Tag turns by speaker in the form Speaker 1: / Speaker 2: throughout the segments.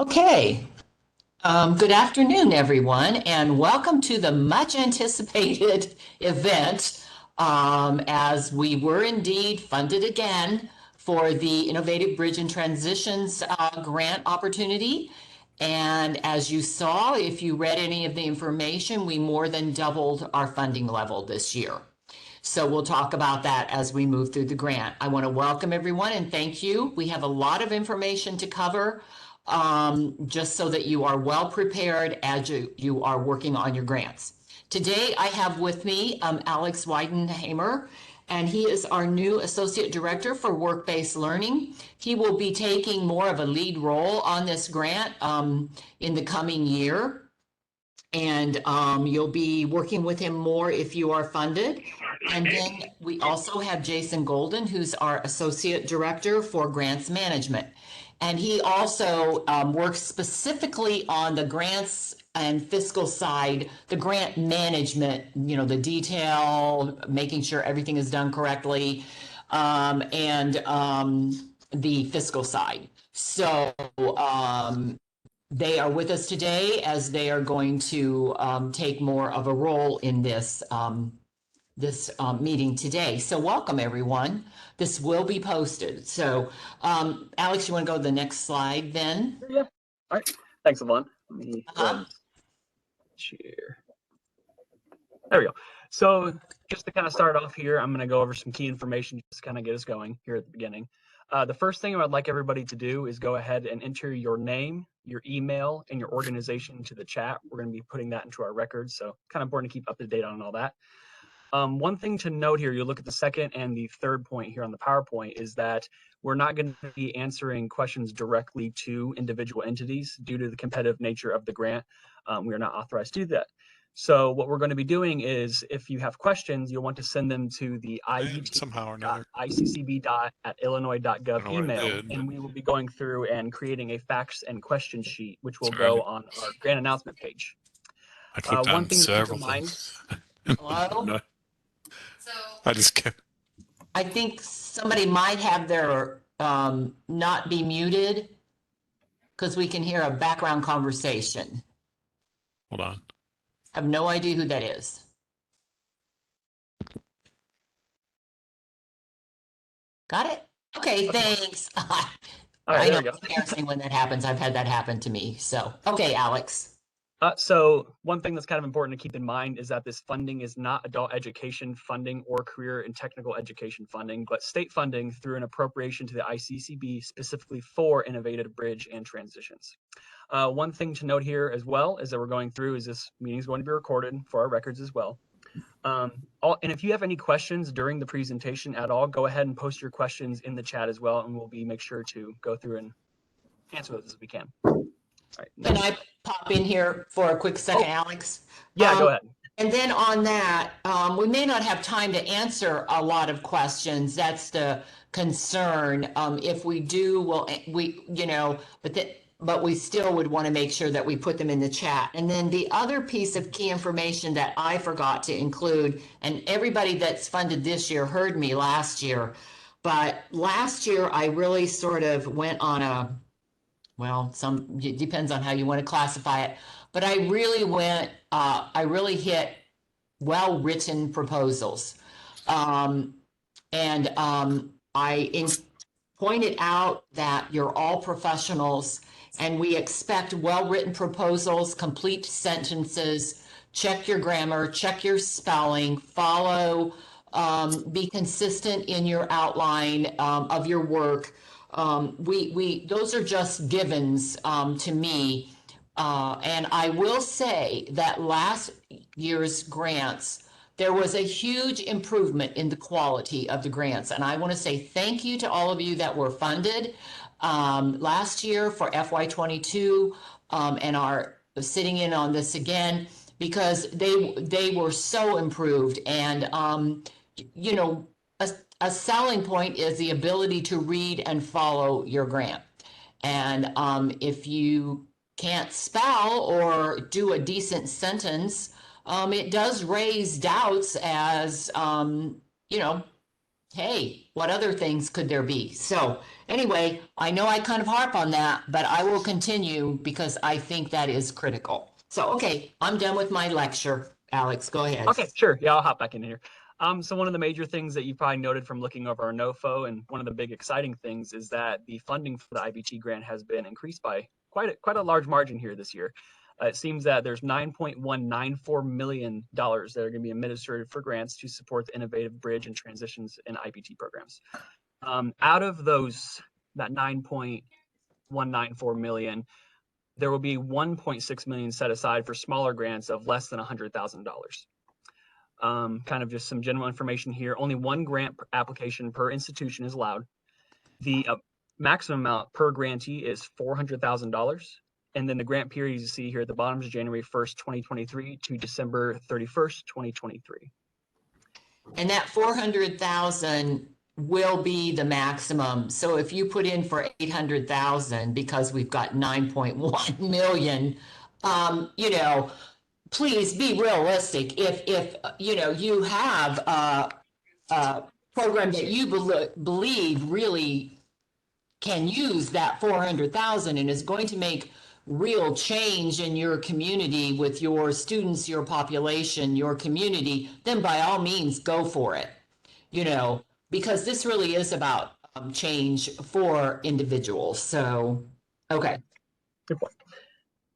Speaker 1: Okay, good afternoon, everyone, and welcome to the much anticipated event as we were indeed funded again for the Innovative Bridge and Transitions grant opportunity. And as you saw, if you read any of the information, we more than doubled our funding level this year. So we'll talk about that as we move through the grant. I want to welcome everyone and thank you. We have a lot of information to cover just so that you are well prepared as you are working on your grants. Today I have with me Alex Weidenhamer, and he is our new Associate Director for Work-Based Learning. He will be taking more of a lead role on this grant in the coming year. And you'll be working with him more if you are funded. And then we also have Jason Golden, who's our Associate Director for Grants Management. And he also works specifically on the grants and fiscal side, the grant management, you know, the detail, making sure everything is done correctly, and the fiscal side. So they are with us today as they are going to take more of a role in this meeting today. So welcome, everyone. This will be posted. So Alex, you want to go to the next slide then?
Speaker 2: Yeah. All right. Thanks, Yvonne. Let me go ahead and share. There we go. So just to kind of start off here, I'm going to go over some key information just to kind of get us going here at the beginning. The first thing I'd like everybody to do is go ahead and enter your name, your email, and your organization into the chat. We're going to be putting that into our records, so kind of important to keep up to date on all that. One thing to note here, you look at the second and the third point here on the PowerPoint, is that we're not going to be answering questions directly to individual entities due to the competitive nature of the grant. We are not authorized to do that. So what we're going to be doing is, if you have questions, you'll want to send them to the ibt.iccb.illinois.gov email, and we will be going through and creating a facts and question sheet, which will go on our grant announcement page.
Speaker 3: I clicked on several things.
Speaker 1: Hello?
Speaker 3: No. I just kept.
Speaker 1: I think somebody might have their not be muted because we can hear a background conversation.
Speaker 3: Hold on.
Speaker 1: I have no idea who that is. Got it? Okay, thanks.
Speaker 2: All right, there we go.
Speaker 1: It's embarrassing when that happens. I've had that happen to me. So, okay, Alex.
Speaker 2: So one thing that's kind of important to keep in mind is that this funding is not adult education funding or career and technical education funding, but state funding through an appropriation to the ICCB specifically for Innovative Bridge and Transitions. One thing to note here as well is that we're going through is this meeting is going to be recorded for our records as well. And if you have any questions during the presentation at all, go ahead and post your questions in the chat as well, and we'll make sure to go through and answer those as we can. Right,
Speaker 1: can I pop in here for a quick second, Alex?
Speaker 2: Yeah, go ahead.
Speaker 1: And then on that, we may not have time to answer a lot of questions. That's the concern. If we do, but we still would want to make sure that we put them in the chat. And then the other piece of key information that I forgot to include, and everybody that's funded this year heard me last year, but last year I really sort of went on a, well, it depends on how you want to classify it, but I really hit well-written proposals. I pointed out that you're all professionals and we expect well-written proposals, complete sentences, check your grammar, check your spelling, follow, be consistent in your outline of your work. Those are just givens to me. And I will say that last year's grants, there was a huge improvement in the quality of the grants. And I want to say thank you to all of you that were funded last year for FY22 and are sitting in on this again, because they were so improved. And, a selling point is the ability to read and follow your grant. And if you can't spell or do a decent sentence, it does raise doubts as, hey, what other things could there be? So anyway, I know I kind of harp on that, but I will continue because I think that is critical. So, okay, I'm done with my lecture. Alex, go ahead.
Speaker 2: Okay, sure. Yeah, I'll hop back in here. So one of the major things that you probably noted from looking over our NOFO, and one of the big exciting things, is that the funding for the IBT grant has been increased by quite a large margin here this year. It seems that there's $9.194 million that are going to be administered for grants to support the innovative bridge and transitions in IBT programs. Out of that 9.194 million, there will be 1.6 million set aside for smaller grants of less than $100,000. Kind of just some general information here. Only one grant application per institution is allowed. The maximum amount per grantee is $400,000. And then the grant period you see here at the bottom is January 1st, 2023 to December 31st, 2023.
Speaker 1: And that 400,000 will be the maximum. So if you put in for 800,000, because we've got 9.1 million, you know, please be realistic. If you know, you have a program that you believe really can use that 400,000 and is going to make real change in your community with your students, your population, your community, then by all means go for it, you know, because this really is about change for individuals. So, okay.
Speaker 2: Good point.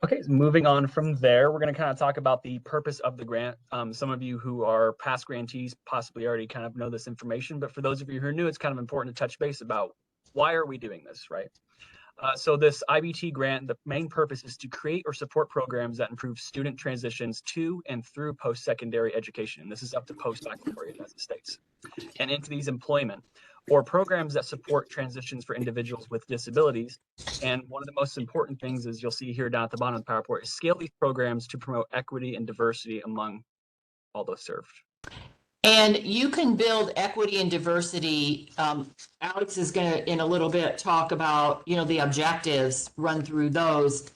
Speaker 2: Okay, so moving on from there, we're going to kind of talk about the purpose of the grant. Some of you who are past grantees possibly already kind of know this information, but for those of you who are new, it's kind of important to touch base about why are we doing this, right? So this IBT grant, the main purpose is to create or support programs that improve student transitions to and through post-secondary education. And this is up to post-baccalaureate as it states. And into these employment or programs that support transitions for individuals with disabilities. And one of the most important things is you'll see here down at the bottom of the PowerPoint is scale these programs to promote equity and diversity among all those served.
Speaker 1: And you can build equity and diversity. Alex is going to, in a little bit, talk about, you know, the objectives, run through those.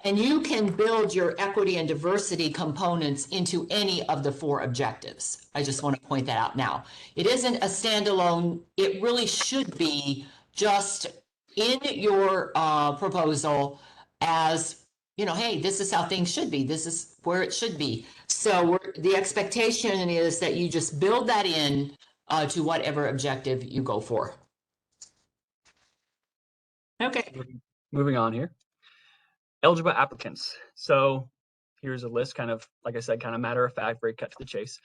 Speaker 1: And you can build your equity and diversity components into any of the 4 objectives. I just want to point that out now. It isn't a standalone. It really should be just in your proposal as, you know, hey, this is how things should be. This is where it should be. So the expectation is that you just build that in to whatever objective you go for. Okay.
Speaker 2: Moving on here. Eligible applicants. So here's a list, kind of, like I said, kind of matter of fact, very cut to the chase.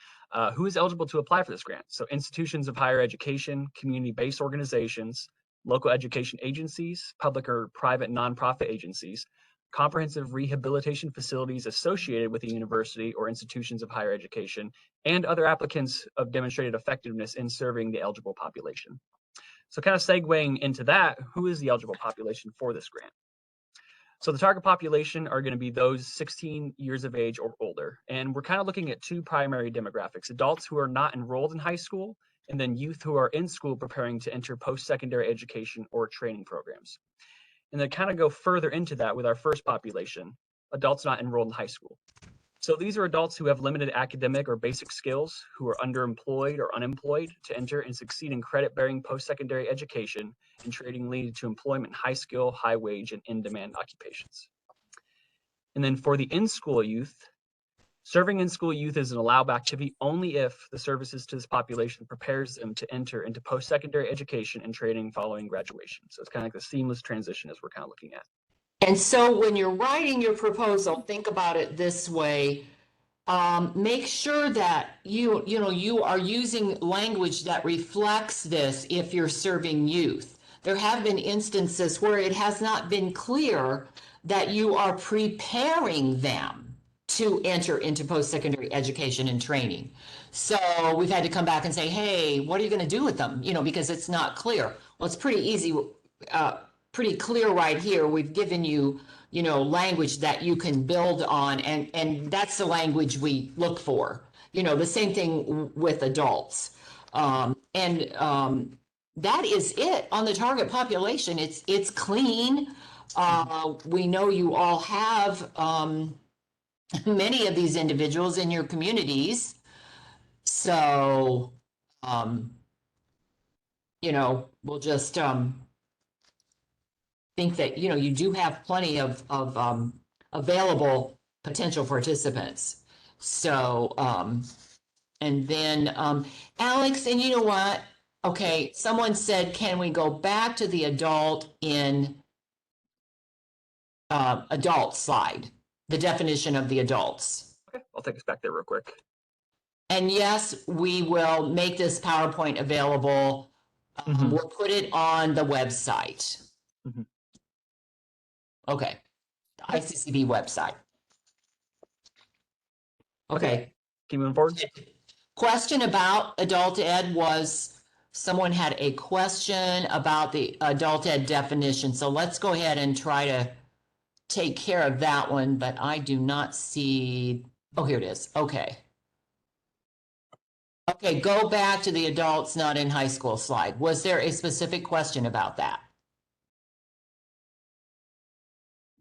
Speaker 2: Who is eligible to apply for this grant? So institutions of higher education, community-based organizations, local education agencies, public or private nonprofit agencies, comprehensive rehabilitation facilities associated with a university or institutions of higher education, and other applicants of demonstrated effectiveness in serving the eligible population. So kind of segueing into that, who is the eligible population for this grant? So the target population are going to be those 16 years of age or older. And we're kind of looking at 2 primary demographics: adults who are not enrolled in high school, and then youth who are in school preparing to enter post-secondary education or training programs. And then kind of go further into that with our first population, adults not enrolled in high school. So these are adults who have limited academic or basic skills, who are underemployed or unemployed to enter and succeed in credit-bearing post-secondary education and training leading to employment in high-skill, high-wage, and in-demand occupations. And then for the in-school youth, serving in-school youth is an allowable activity only if the services to this population prepares them to enter into post-secondary education and training following graduation. So it's kind of like a seamless transition as we're kind of looking at.
Speaker 1: And so when you're writing your proposal, think about it this way. Make sure that you are using language that reflects this if you're serving youth. There have been instances where it has not been clear that you are preparing them to enter into post-secondary education and training. So we've had to come back and say, hey, what are you going to do with them? You know, because it's not clear. Well, it's pretty easy, pretty clear right here. We've given you, you know, language that you can build on, and that's the language we look for. You know, the same thing with adults. That is it on the target population. It's clean. We know you all have many of these individuals in your communities. So we'll just think that, you do have plenty of available potential participants. So, and then, Alex, and you know what? Okay, someone said, can we go back to the adult slide, the definition of the adults?
Speaker 2: Okay, I'll take us back there real quick.
Speaker 1: And yes, we will make this PowerPoint available. We'll put it on the website. Okay, the ICCB website. Okay.
Speaker 2: Keep moving forward.
Speaker 1: Question about adult ed was, someone had a question about the adult ed definition. So let's go ahead and try to take care of that one, but I do not see, oh, here it is. Okay. Okay, go back to the adults not in high school slide. Was there a specific question about that?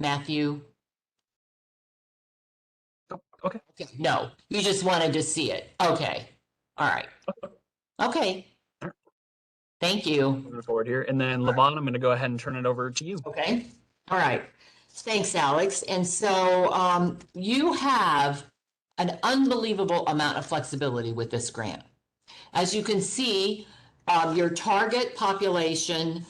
Speaker 1: Matthew?
Speaker 2: Okay.
Speaker 1: No, you just wanted to see it. Okay. All right. Okay. Thank you.
Speaker 2: Moving forward here. And then Levon, I'm going to go ahead and turn it over to you.
Speaker 1: Okay. All right. Thanks, Alex. And so you have an unbelievable amount of flexibility with this grant. As you can see, your target population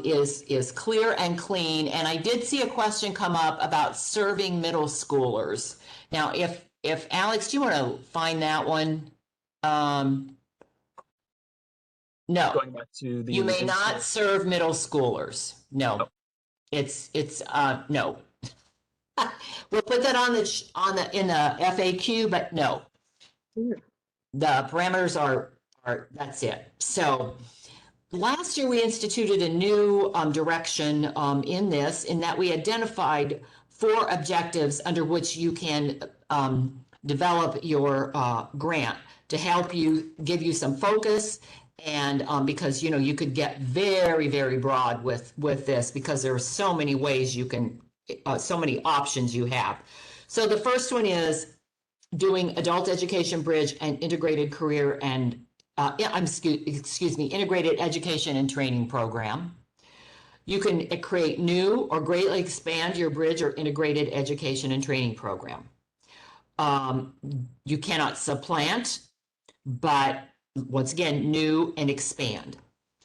Speaker 1: is clear and clean. And I did see a question come up about serving middle schoolers. Now, if Alex, do you want to find that one? No,
Speaker 2: Going back to the
Speaker 1: you may not serve middle schoolers. No,
Speaker 2: oh.
Speaker 1: it's no. We'll put that in the FAQ, but no. The parameters are that's it. So last year we instituted a new direction in that we identified 4 objectives under which you can develop your grant to help you, give you some focus. And because, you could get very, very broad with this, because there are so many ways you can, so many options you have. So the first one is doing adult education bridge and integrated career and, integrated education and training program. You can create new or greatly expand your bridge or integrated education and training program. You cannot supplant, but once again, new and expand.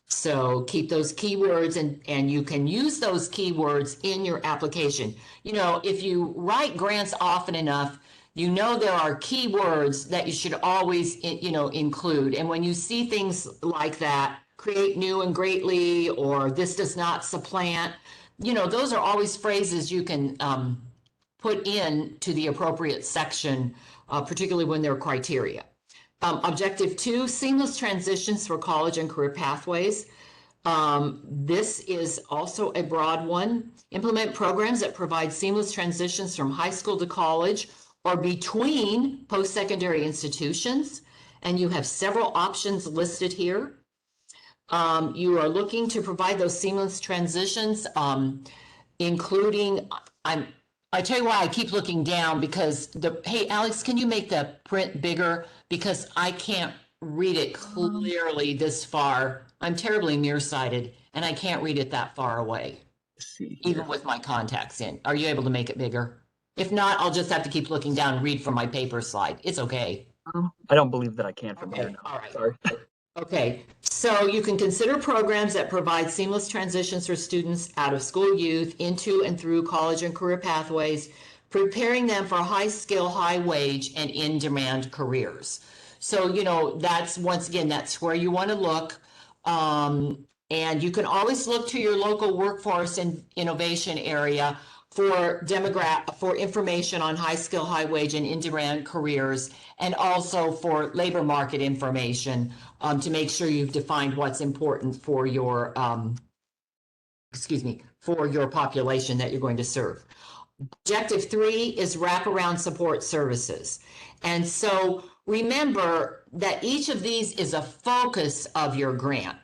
Speaker 1: So keep those keywords and you can use those keywords in your application. If you write grants often enough, there are keywords that you should always, include. And when you see things like that, create new and greatly, or this does not supplant, those are always phrases you can put in to the appropriate section, particularly when there are criteria. Objective 2, seamless transitions for college and career pathways. This is also a broad one. Implement programs that provide seamless transitions from high school to college or between post-secondary institutions. And you have several options listed here. You are looking to provide those seamless transitions, including, I tell you why I keep looking down, because hey, Alex, can you make the print bigger? Because I can't read it clearly this far. I'm terribly nearsighted and I can't read it that far away, even with my contacts in. Are you able to make it bigger? If not, I'll just have to keep looking down and read from my paper slide. It's okay.
Speaker 2: I don't believe that I can from here now.
Speaker 1: All right.
Speaker 2: Sorry.
Speaker 1: Okay, so you can consider programs that provide seamless transitions for students out of school youth into and through college and career pathways, preparing them for high skill, high wage, and in-demand careers. So, that's, once again, that's where you want to look. And you can always look to your local workforce and innovation area for information on high skill, high wage, and in-demand careers, and also for labor market information to make sure you've defined what's important for your, for your population that you're going to serve. Objective 3 is wraparound support services. And so remember that each of these is a focus of your grant,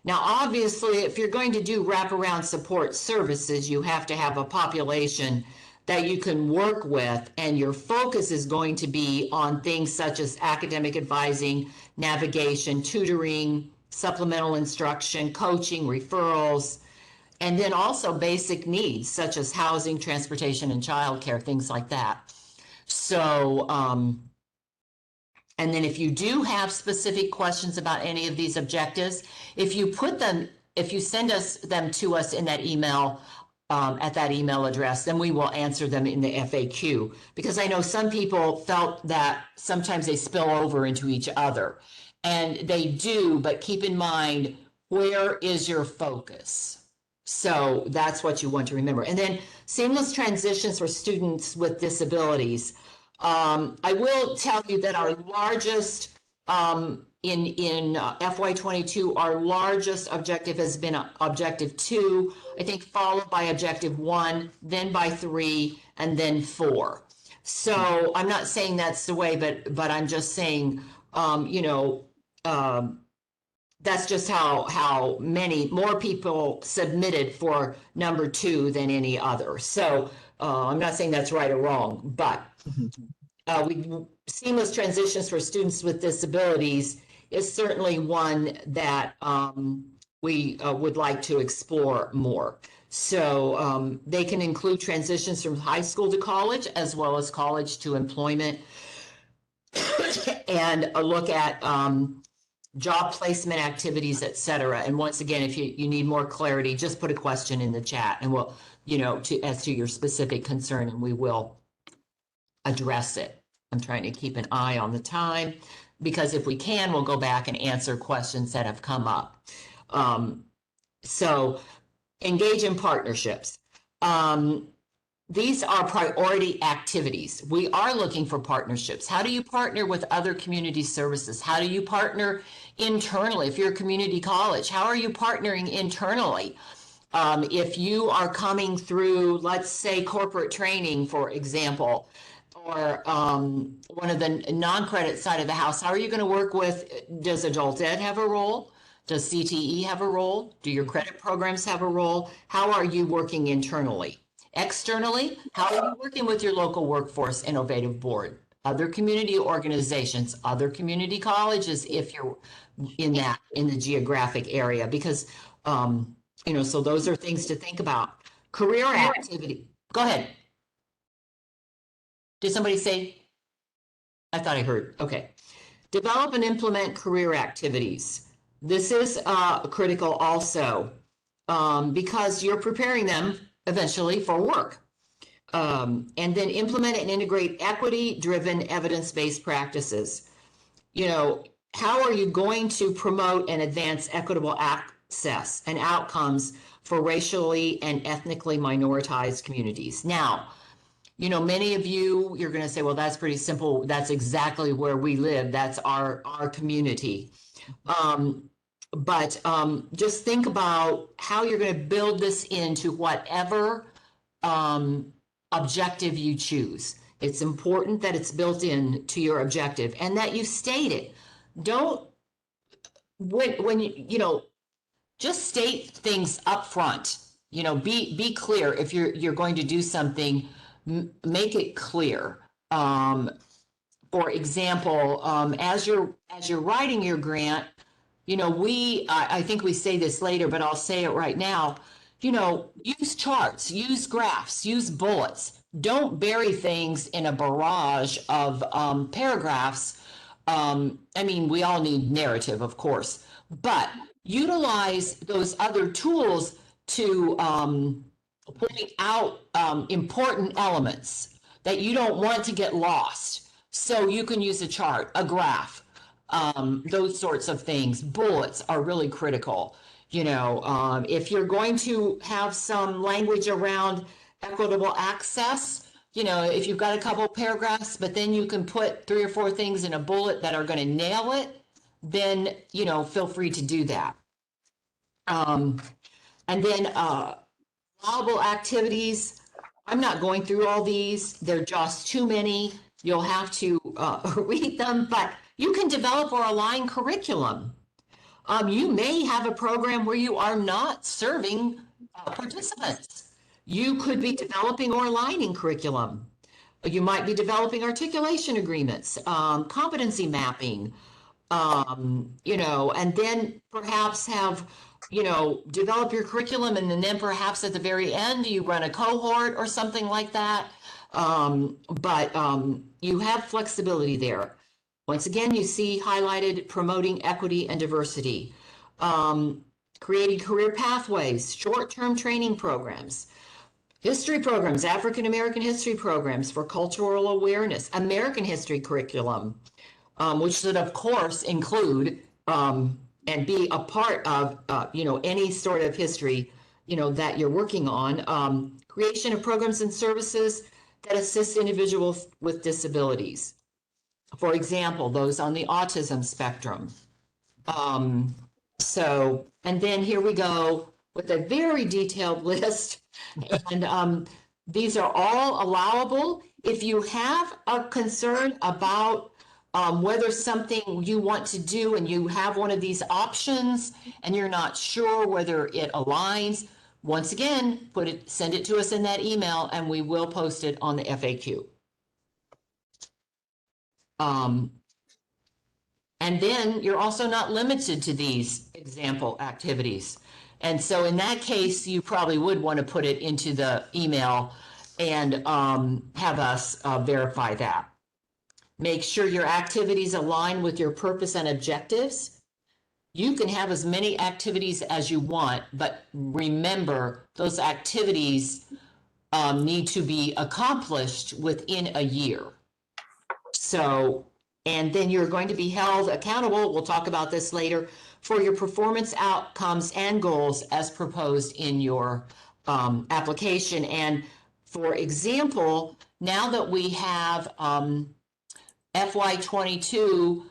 Speaker 1: Now, obviously, if you're going to do wraparound support services, you have to have a population that you can work with, and your focus is going to be on things such as academic advising, navigation, tutoring, supplemental instruction, coaching, referrals, and then also basic needs such as housing, transportation, and childcare, things like that. So, and then if you do have specific questions about any of these objectives, if you send them to us in that email, at that email address, then we will answer them in the FAQ, because I know some people felt that sometimes they spill over into each other, and they do, but keep in mind, where is your focus? So that's what you want to remember. And then seamless transitions for students with disabilities. I will tell you that our largest, in FY22, our largest objective has been objective 2, I think, followed by objective 1, then by 3, and then 4. So I'm not saying that's the way, but I'm just saying, that's just how many more people submitted for number 2 than any other. So I'm not saying that's right or wrong, but seamless transitions for students with disabilities is certainly one that we would like to explore more. So they can include transitions from high school to college, as well as college to employment, and a look at job placement activities, etc. And once again, if you need more clarity, just put a question in the chat, and we'll, as to your specific concern, and we will address it. I'm trying to keep an eye on the time, because if we can, we'll go back and answer questions that have come up. So engage in partnerships. These are priority activities. We are looking for partnerships. How do you partner with other community services? How do you partner internally? If you're a community college, how are you partnering internally? If you are coming through, let's say, corporate training, for example, or one of the non-credit side of the house, how are you going to work with, does adult ed have a role? Does CTE have a role? Do your credit programs have a role? How are you working internally? Externally, how are you working with your local workforce innovative board, other community organizations, other community colleges, if you're in the geographic area? Because so those are things to think about. Career activity. Go ahead. Did somebody say? I thought I heard. Okay. Develop and implement career activities. This is critical also, because you're preparing them eventually for work. And then implement and integrate equity-driven evidence-based practices. How are you going to promote and advance equitable access and outcomes for racially and ethnically minoritized communities? Now, many of you're going to say, well, that's pretty simple. That's exactly where we live. That's our community. But just think about how you're going to build this into whatever objective you choose. It's important that it's built in to your objective and that you state it. Don't, when you just state things up front. Be clear. If you're going to do something, make it clear. For example, as you're writing your grant, I think we say this later, but I'll say it right now. Use charts, use graphs, use bullets. Don't bury things in a barrage of paragraphs. We all need narrative, of course, but utilize those other tools to point out important elements that you don't want to get lost. So you can use a chart, a graph, those sorts of things. Bullets are really critical. If you're going to have some language around equitable access, if you've got a couple paragraphs, but then you can put 3 or 4 things in a bullet that are going to nail it, then, feel free to do that. And then allowable activities. I'm not going through all these. They're just too many. You'll have to read them, but you can develop or align curriculum. You may have a program where you are not serving participants. You could be developing or aligning curriculum. You might be developing articulation agreements, competency mapping, and then perhaps have, develop your curriculum, and then perhaps at the very end you run a cohort or something like that. But you have flexibility there. Once again, you see highlighted promoting equity and diversity, creating career pathways, short-term training programs, history programs, African American history programs for cultural awareness, American history curriculum, which should of course include and be a part of any sort of history that you're working on. Creation of programs and services that assist individuals with disabilities. For example, those on the autism spectrum. And then here we go with a very detailed list. And these are all allowable. If you have a concern about whether something you want to do and you have one of these options and you're not sure whether it aligns, once again, send it to us in that email and we will post it on the FAQ. And then you're also not limited to these example activities. And so in that case, you probably would want to put it into the email and have us verify that. Make sure your activities align with your purpose and objectives. You can have as many activities as you want, but remember those activities need to be accomplished within a year. So, and then you're going to be held accountable, we'll talk about this later, for your performance outcomes and goals as proposed in your application. And for example, now that we have FY22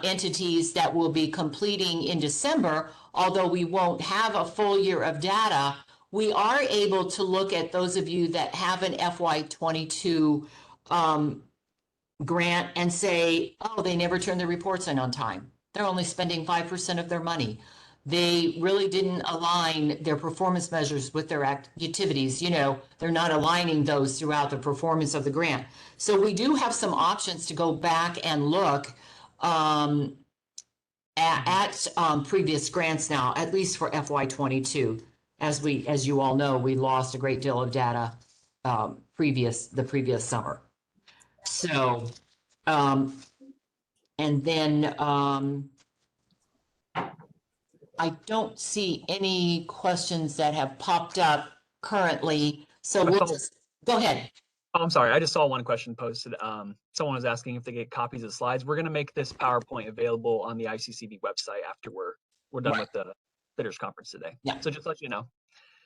Speaker 1: entities that will be completing in December, although we won't have a full year of data, we are able to look at those of you that have an FY22 grant and say, oh, they never turned their reports in on time. They're only spending 5% of their money. They really didn't align their performance measures with their activities. They're not aligning those throughout the performance of the grant. So we do have some options to go back and look at previous grants now, at least for FY22. As you all know, we lost a great deal of data the previous summer. So, and then I don't see any questions that have popped up currently. So we'll just go ahead.
Speaker 2: Oh, I'm sorry. I just saw one question posted. Someone was asking if they get copies of the slides. We're going to make this PowerPoint available on the ICCB website after we're done with the Bidders Conference today. Yeah. So just let you know.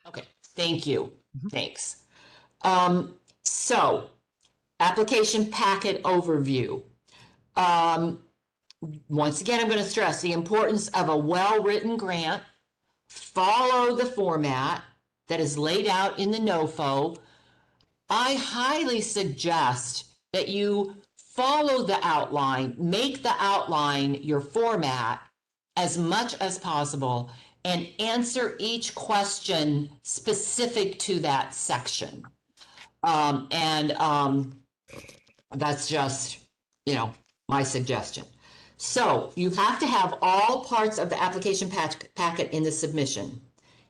Speaker 1: Okay. Thank you. Thanks. So application packet overview. Once again, I'm going to stress the importance of a well-written grant. Follow the format that is laid out in the NOFO. I highly suggest that you follow the outline, make the outline your format as much as possible, and answer each question specific to that section. That's just, my suggestion. So you have to have all parts of the application packet in the submission.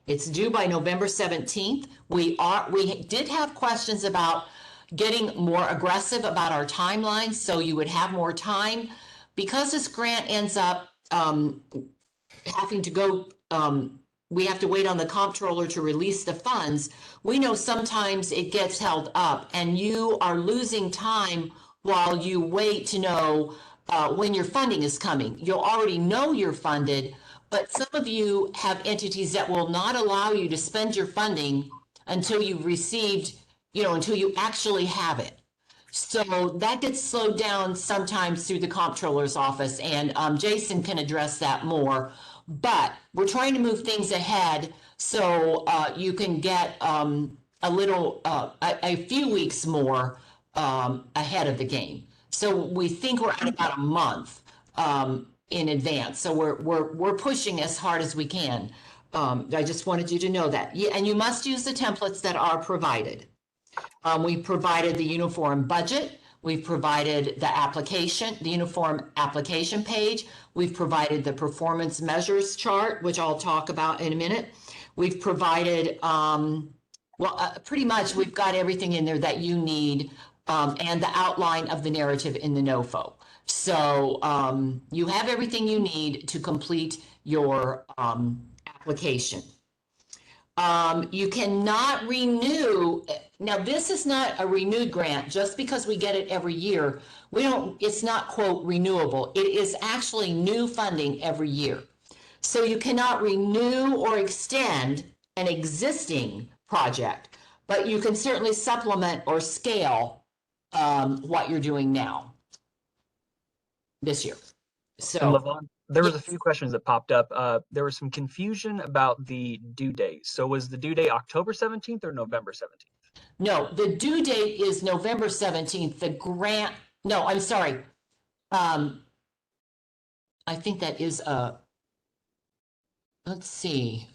Speaker 1: It's due by November 17th. We did have questions about getting more aggressive about our timelines, so you would have more time. Because this grant ends up having to go, we have to wait on the comptroller to release the funds. We know sometimes it gets held up and you are losing time while you wait to know when your funding is coming. You'll already know you're funded, but some of you have entities that will not allow you to spend your funding until you've received, until you actually have it. So that gets slowed down sometimes through the comptroller's office, and Jason can address that more. But we're trying to move things ahead so you can get a few weeks more ahead of the game. So we think we're at about a month in advance. So we're pushing as hard as we can. I just wanted you to know that. Yeah, and you must use the templates that are provided. We've provided the uniform budget. We've provided the application, the uniform application page. We've provided the performance measures chart, which I'll talk about in a minute. We've provided, pretty much we've got everything in there that you need, and the outline of the narrative in the NOFO. So you have everything you need to complete your application. You cannot renew. Now, this is not a renewed grant. Just because we get it every year, it's not, quote, renewable. It is actually new funding every year. So you cannot renew or extend an existing project, but you can certainly supplement or scale what you're doing now this year. So,
Speaker 2: and Levon, there was a
Speaker 1: yes.
Speaker 2: few questions that popped up. There was some confusion about the due date. So was the due date October 17th or November 17th?
Speaker 1: No, the due date is November 17th. The grant, no, I'm sorry. I think that is let's see.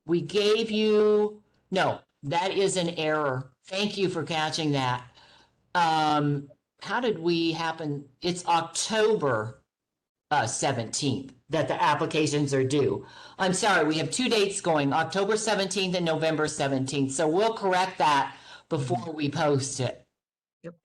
Speaker 1: We gave you, no, that is an error. Thank you for catching that. How did we happen? It's October 17th that the applications are due. I'm sorry, we have two dates going, October 17th and November 17th. So we'll correct that before we post it.
Speaker 2: Yep.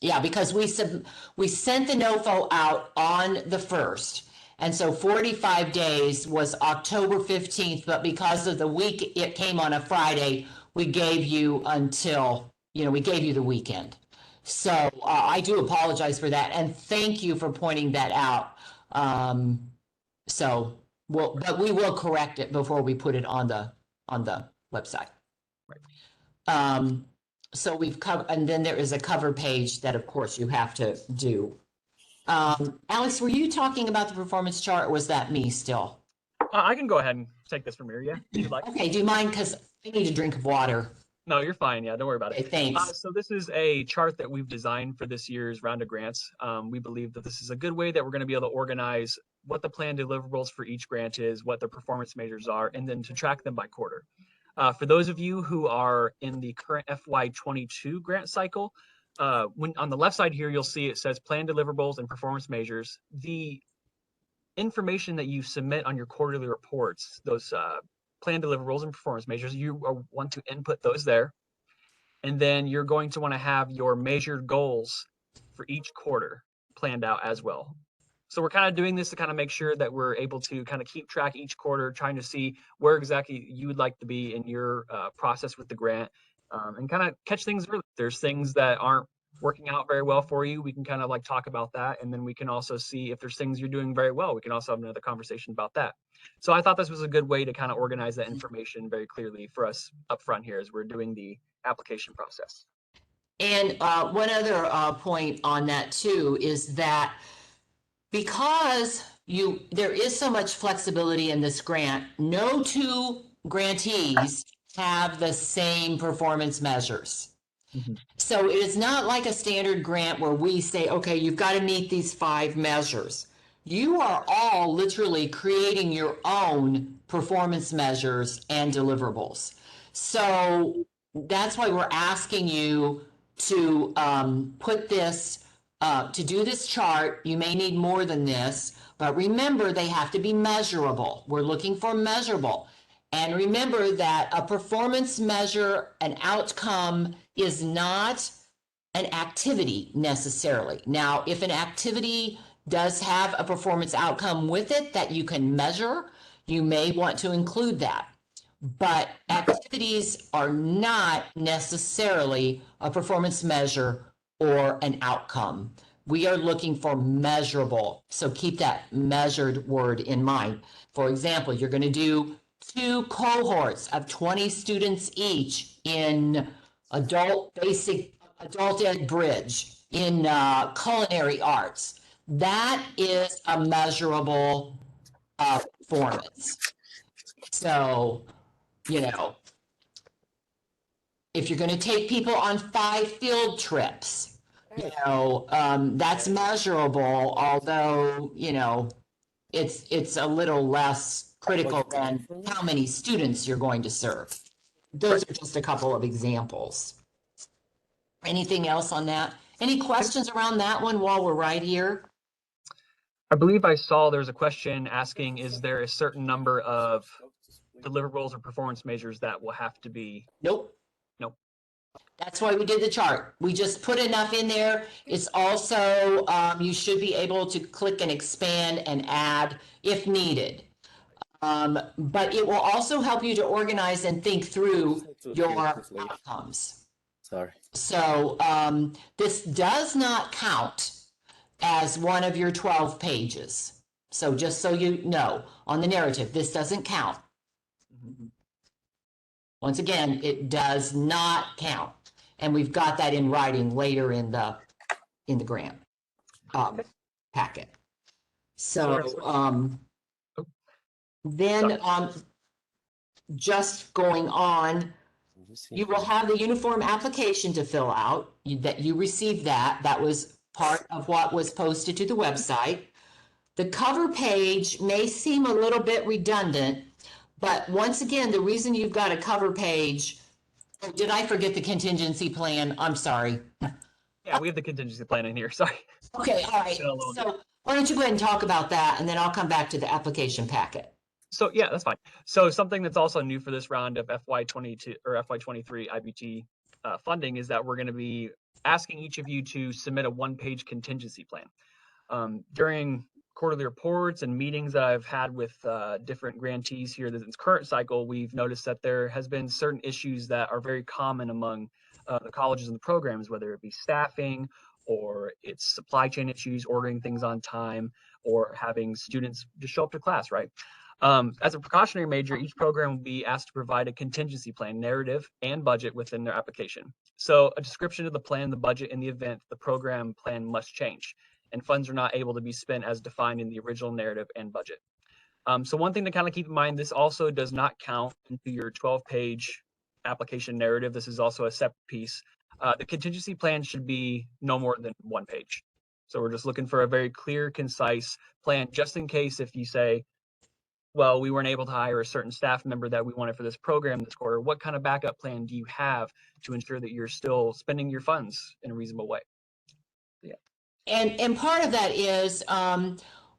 Speaker 1: Yeah, because we sent the NOFO out on the 1st. And so 45 days was October 15th, but because of the week it came on a Friday, we gave you until, we gave you the weekend. So I do apologize for that, and thank you for pointing that out. But we will correct it before we put it on the website.
Speaker 2: Right.
Speaker 1: So we've covered, and then there is a cover page that, of course, you have to do. Alex, were you talking about the performance chart, or was that me still?
Speaker 2: I can go ahead and take this from here, yeah, if you'd like.
Speaker 1: Okay, do you mind? Because I need a drink of water.
Speaker 2: No, you're fine. Yeah, don't worry about it.
Speaker 1: Okay, thanks.
Speaker 2: So this is a chart that we've designed for this year's round of grants. We believe that this is a good way that we're going to be able to organize what the planned deliverables for each grant is, what the performance measures are, and then to track them by quarter. For those of you who are in the current FY22 grant cycle, when on the left side here, you'll see it says planned deliverables and performance measures. The information that you submit on your quarterly reports, those planned deliverables and performance measures, you want to input those there. And then you're going to want to have your measured goals for each quarter planned out as well. So we're kind of doing this to kind of make sure that we're able to kind of keep track each quarter, trying to see where exactly you would like to be in your process with the grant, and kind of catch things early. There's things that aren't working out very well for you. We can kind of like talk about that. And then we can also see if there's things you're doing very well. We can also have another conversation about that. So I thought this was a good way to kind of organize that information very clearly for us up front here as we're doing the application process.
Speaker 1: And one other point on that too is that because there is so much flexibility in this grant, no two grantees have the same performance measures. Mm-hmm. So it is not like a standard grant where we say, okay, you've got to meet these 5 measures. You are all literally creating your own performance measures and deliverables. So that's why we're asking you to put this, to do this chart. You may need more than this, but remember they have to be measurable. We're looking for measurable. And remember that a performance measure, an outcome, is not an activity necessarily. Now, if an activity does have a performance outcome with it that you can measure, you may want to include that. But activities are not necessarily a performance measure or an outcome. We are looking for measurable. So keep that measured word in mind. For example, you're going to do 2 cohorts of 20 students each in adult ed bridge, in culinary arts. That is a measurable performance. So, if you're going to take people on 5 field trips, that's measurable, although, it's a little less critical than how many students you're going to serve. Those are just a couple of examples. Anything else on that? Any questions around that one while we're right here?
Speaker 2: I believe I saw there's a question asking, is there a certain number of deliverables or performance measures that will have to be?
Speaker 1: Nope.
Speaker 2: Nope.
Speaker 1: That's why we did the chart. We just put enough in there. It's also, you should be able to click and expand and add if needed. But it will also help you to organize and think through your outcomes.
Speaker 4: Sorry.
Speaker 1: So this does not count as one of your 12 pages. So just so you know, on the narrative, this doesn't count. Once again, it does not count. And we've got that in writing later in the grant packet. So then just going on, you will have the uniform application to fill out, that you received that. That was part of what was posted to the website. The cover page may seem a little bit redundant, but once again, the reason you've got a cover page, oh, did I forget the contingency plan? I'm sorry.
Speaker 2: Yeah, we have the contingency plan in here. Sorry.
Speaker 1: Okay, all right. So why don't you go ahead and talk about that, and then I'll come back to the application packet.
Speaker 2: So yeah, that's fine. So something that's also new for this round of FY22 or FY23 IBT funding is that we're going to be asking each of you to submit a one-page contingency plan. During quarterly reports and meetings that I've had with different grantees here this current cycle, we've noticed that there has been certain issues that are very common among the colleges and the programs, whether it be staffing or it's supply chain issues, ordering things on time, or having students just show up to class, right? As a precautionary measure, each program will be asked to provide a contingency plan, narrative, and budget within their application. So a description of the plan, the budget, in the event the program plan must change and funds are not able to be spent as defined in the original narrative and budget. So one thing to kind of keep in mind, this also does not count into your 12-page application narrative. This is also a separate piece. The contingency plan should be no more than one page. So we're just looking for a very clear, concise plan, just in case if you say, well, we weren't able to hire a certain staff member that we wanted for this program this quarter. What kind of backup plan do you have to ensure that you're still spending your funds in a reasonable way? Yeah.
Speaker 1: And part of that is,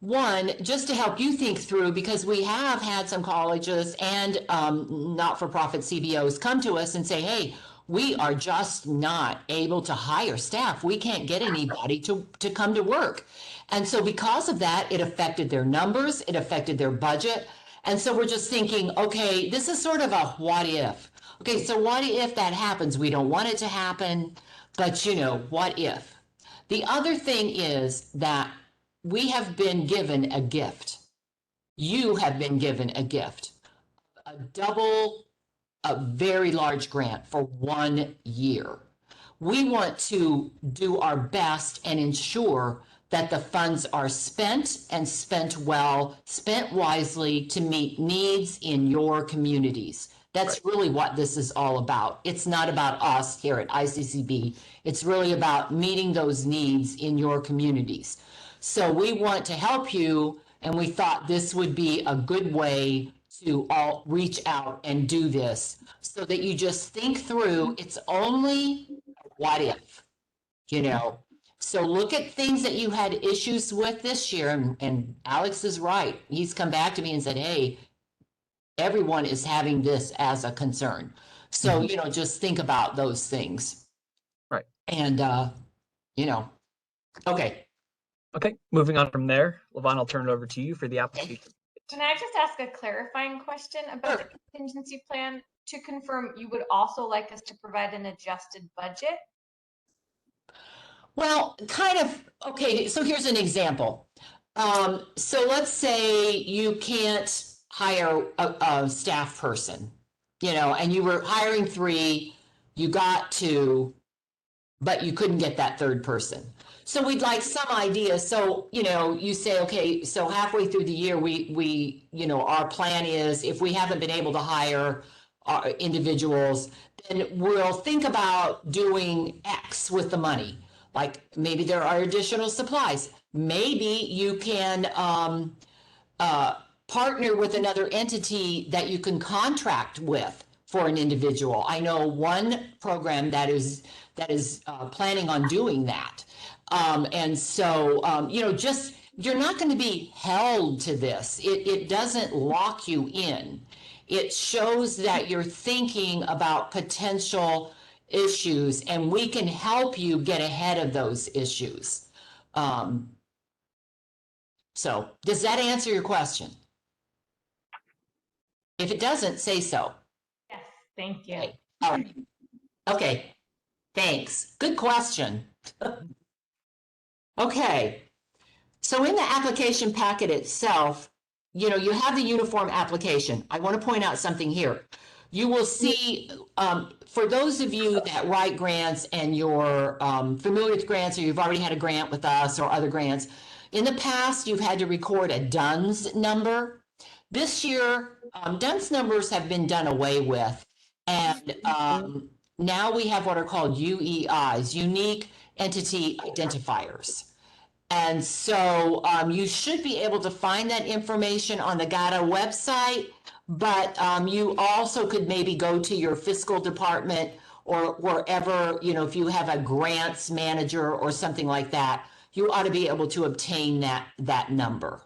Speaker 1: one, just to help you think through, because we have had some colleges and not-for-profit CBOs come to us and say, hey, we are just not able to hire staff. We can't get anybody to come to work. And so because of that, it affected their numbers, it affected their budget. And so we're just thinking, okay, this is sort of a what if. Okay, so what if that happens? We don't want it to happen, but you know, what if? The other thing is that we have been given a gift. You have been given a gift, a very large grant for 1 year. We want to do our best and ensure that the funds are spent and spent well, spent wisely to meet needs in your communities. That's really what this is all about. It's not about us here at ICCB. It's really about meeting those needs in your communities. So we want to help you, and we thought this would be a good way to all reach out and do this so that you just think through. It's only what if, you know. So look at things that you had issues with this year, and Alex is right. He's come back to me and said, hey, everyone is having this as a concern. So, you know, just think about those things.
Speaker 2: Right.
Speaker 1: And, you know, okay.
Speaker 2: Okay, moving on from there, Levon, I'll turn it over to you for the application.
Speaker 5: Can I just ask a clarifying question about the contingency plan? To confirm, you would also like us to provide an adjusted budget?
Speaker 1: Well, kind of, okay, so here's an example. So let's say you can't hire a staff person, you know, and you were hiring 3, you got 2, but you couldn't get that third person. So we'd like some idea. So, you know, you say, okay, so halfway through the year, we, you know, our plan is if we haven't been able to hire our individuals, then we'll think about doing X with the money. Like maybe there are additional supplies. Maybe you can partner with another entity that you can contract with for an individual. I know one program that is planning on doing that. And so, just, you're not going to be held to this. It doesn't lock you in. It shows that you're thinking about potential issues, and we can help you get ahead of those issues. So does that answer your question? If it doesn't, say so.
Speaker 5: Yes, thank you.
Speaker 1: Okay. All right. Okay. Thanks. Good question. Okay. So in the application packet itself, you have the uniform application. I want to point out something here. You will see, for those of you that write grants and you're familiar with grants, or you've already had a grant with us or other grants, in the past, you've had to record a DUNS number. This year, DUNS numbers have been done away with. And now we have what are called UEIs, Unique Entity Identifiers. And so you should be able to find that information on the GATA website, but you also could maybe go to your fiscal department or wherever, if you have a grants manager or something like that, you ought to be able to obtain that number.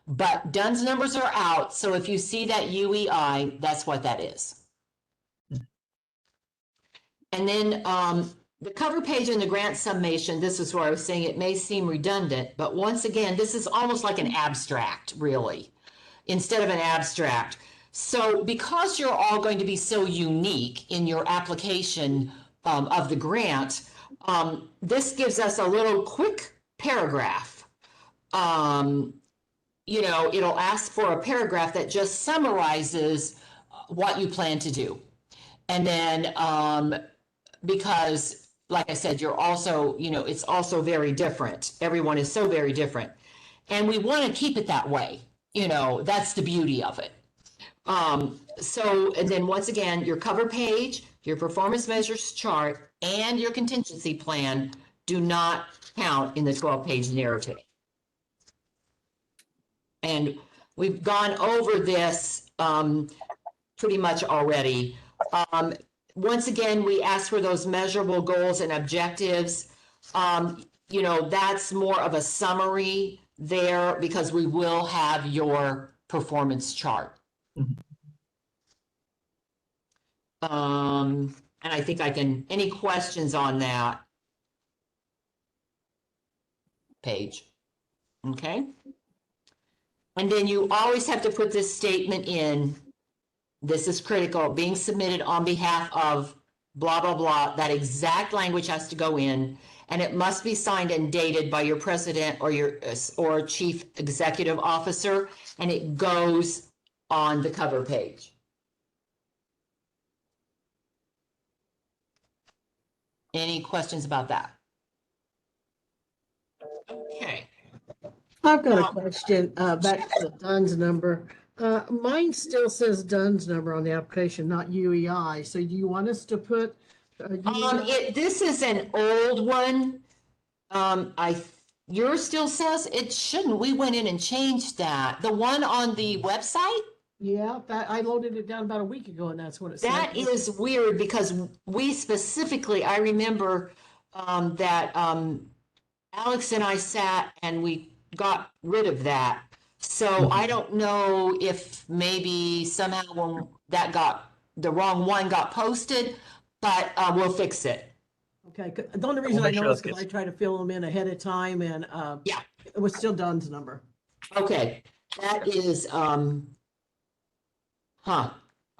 Speaker 1: But DUNS numbers are out, so if you see that UEI, that's what that is. And then the cover page in the grant summation, this is where I was saying it may seem redundant, but once again, this is almost like an abstract, really, instead of an abstract. So because you're all going to be so unique in your application of the grant, this gives us a little quick paragraph. It'll ask for a paragraph that just summarizes what you plan to do. And then because, like I said, you're also, it's also very different. Everyone is so very different. And we want to keep it that way. That's the beauty of it. And then once again, your cover page, your performance measures chart, and your contingency plan do not count in the 12-page narrative. And we've gone over this pretty much already. Once again, we ask for those measurable goals and objectives. That's more of a summary there because we will have your performance chart. And I think any questions on that page? Okay. And then you always have to put this statement in. This is critical, being submitted on behalf of blah, blah, blah. That exact language has to go in, and it must be signed and dated by your president or chief executive officer, and it goes on the cover page. Any questions about that? Okay.
Speaker 4: I've got a question back to the DUNS number. Mine still says DUNS number on the application, not UEI. So do you want us to put?
Speaker 1: This is an old one. Yours still says it shouldn't. We went in and changed that. The one on the website?
Speaker 4: Yeah, I loaded it down about a week ago, and that's what it said.
Speaker 1: That is weird because we specifically, I remember that Alex and I sat and we got rid of that. So I don't know if maybe somehow when the wrong one got posted, but we'll fix it.
Speaker 4: Okay, the only reason I know is because I try to fill them in ahead of time, and
Speaker 1: yeah,
Speaker 4: it was still DUNS number.
Speaker 1: Okay, that is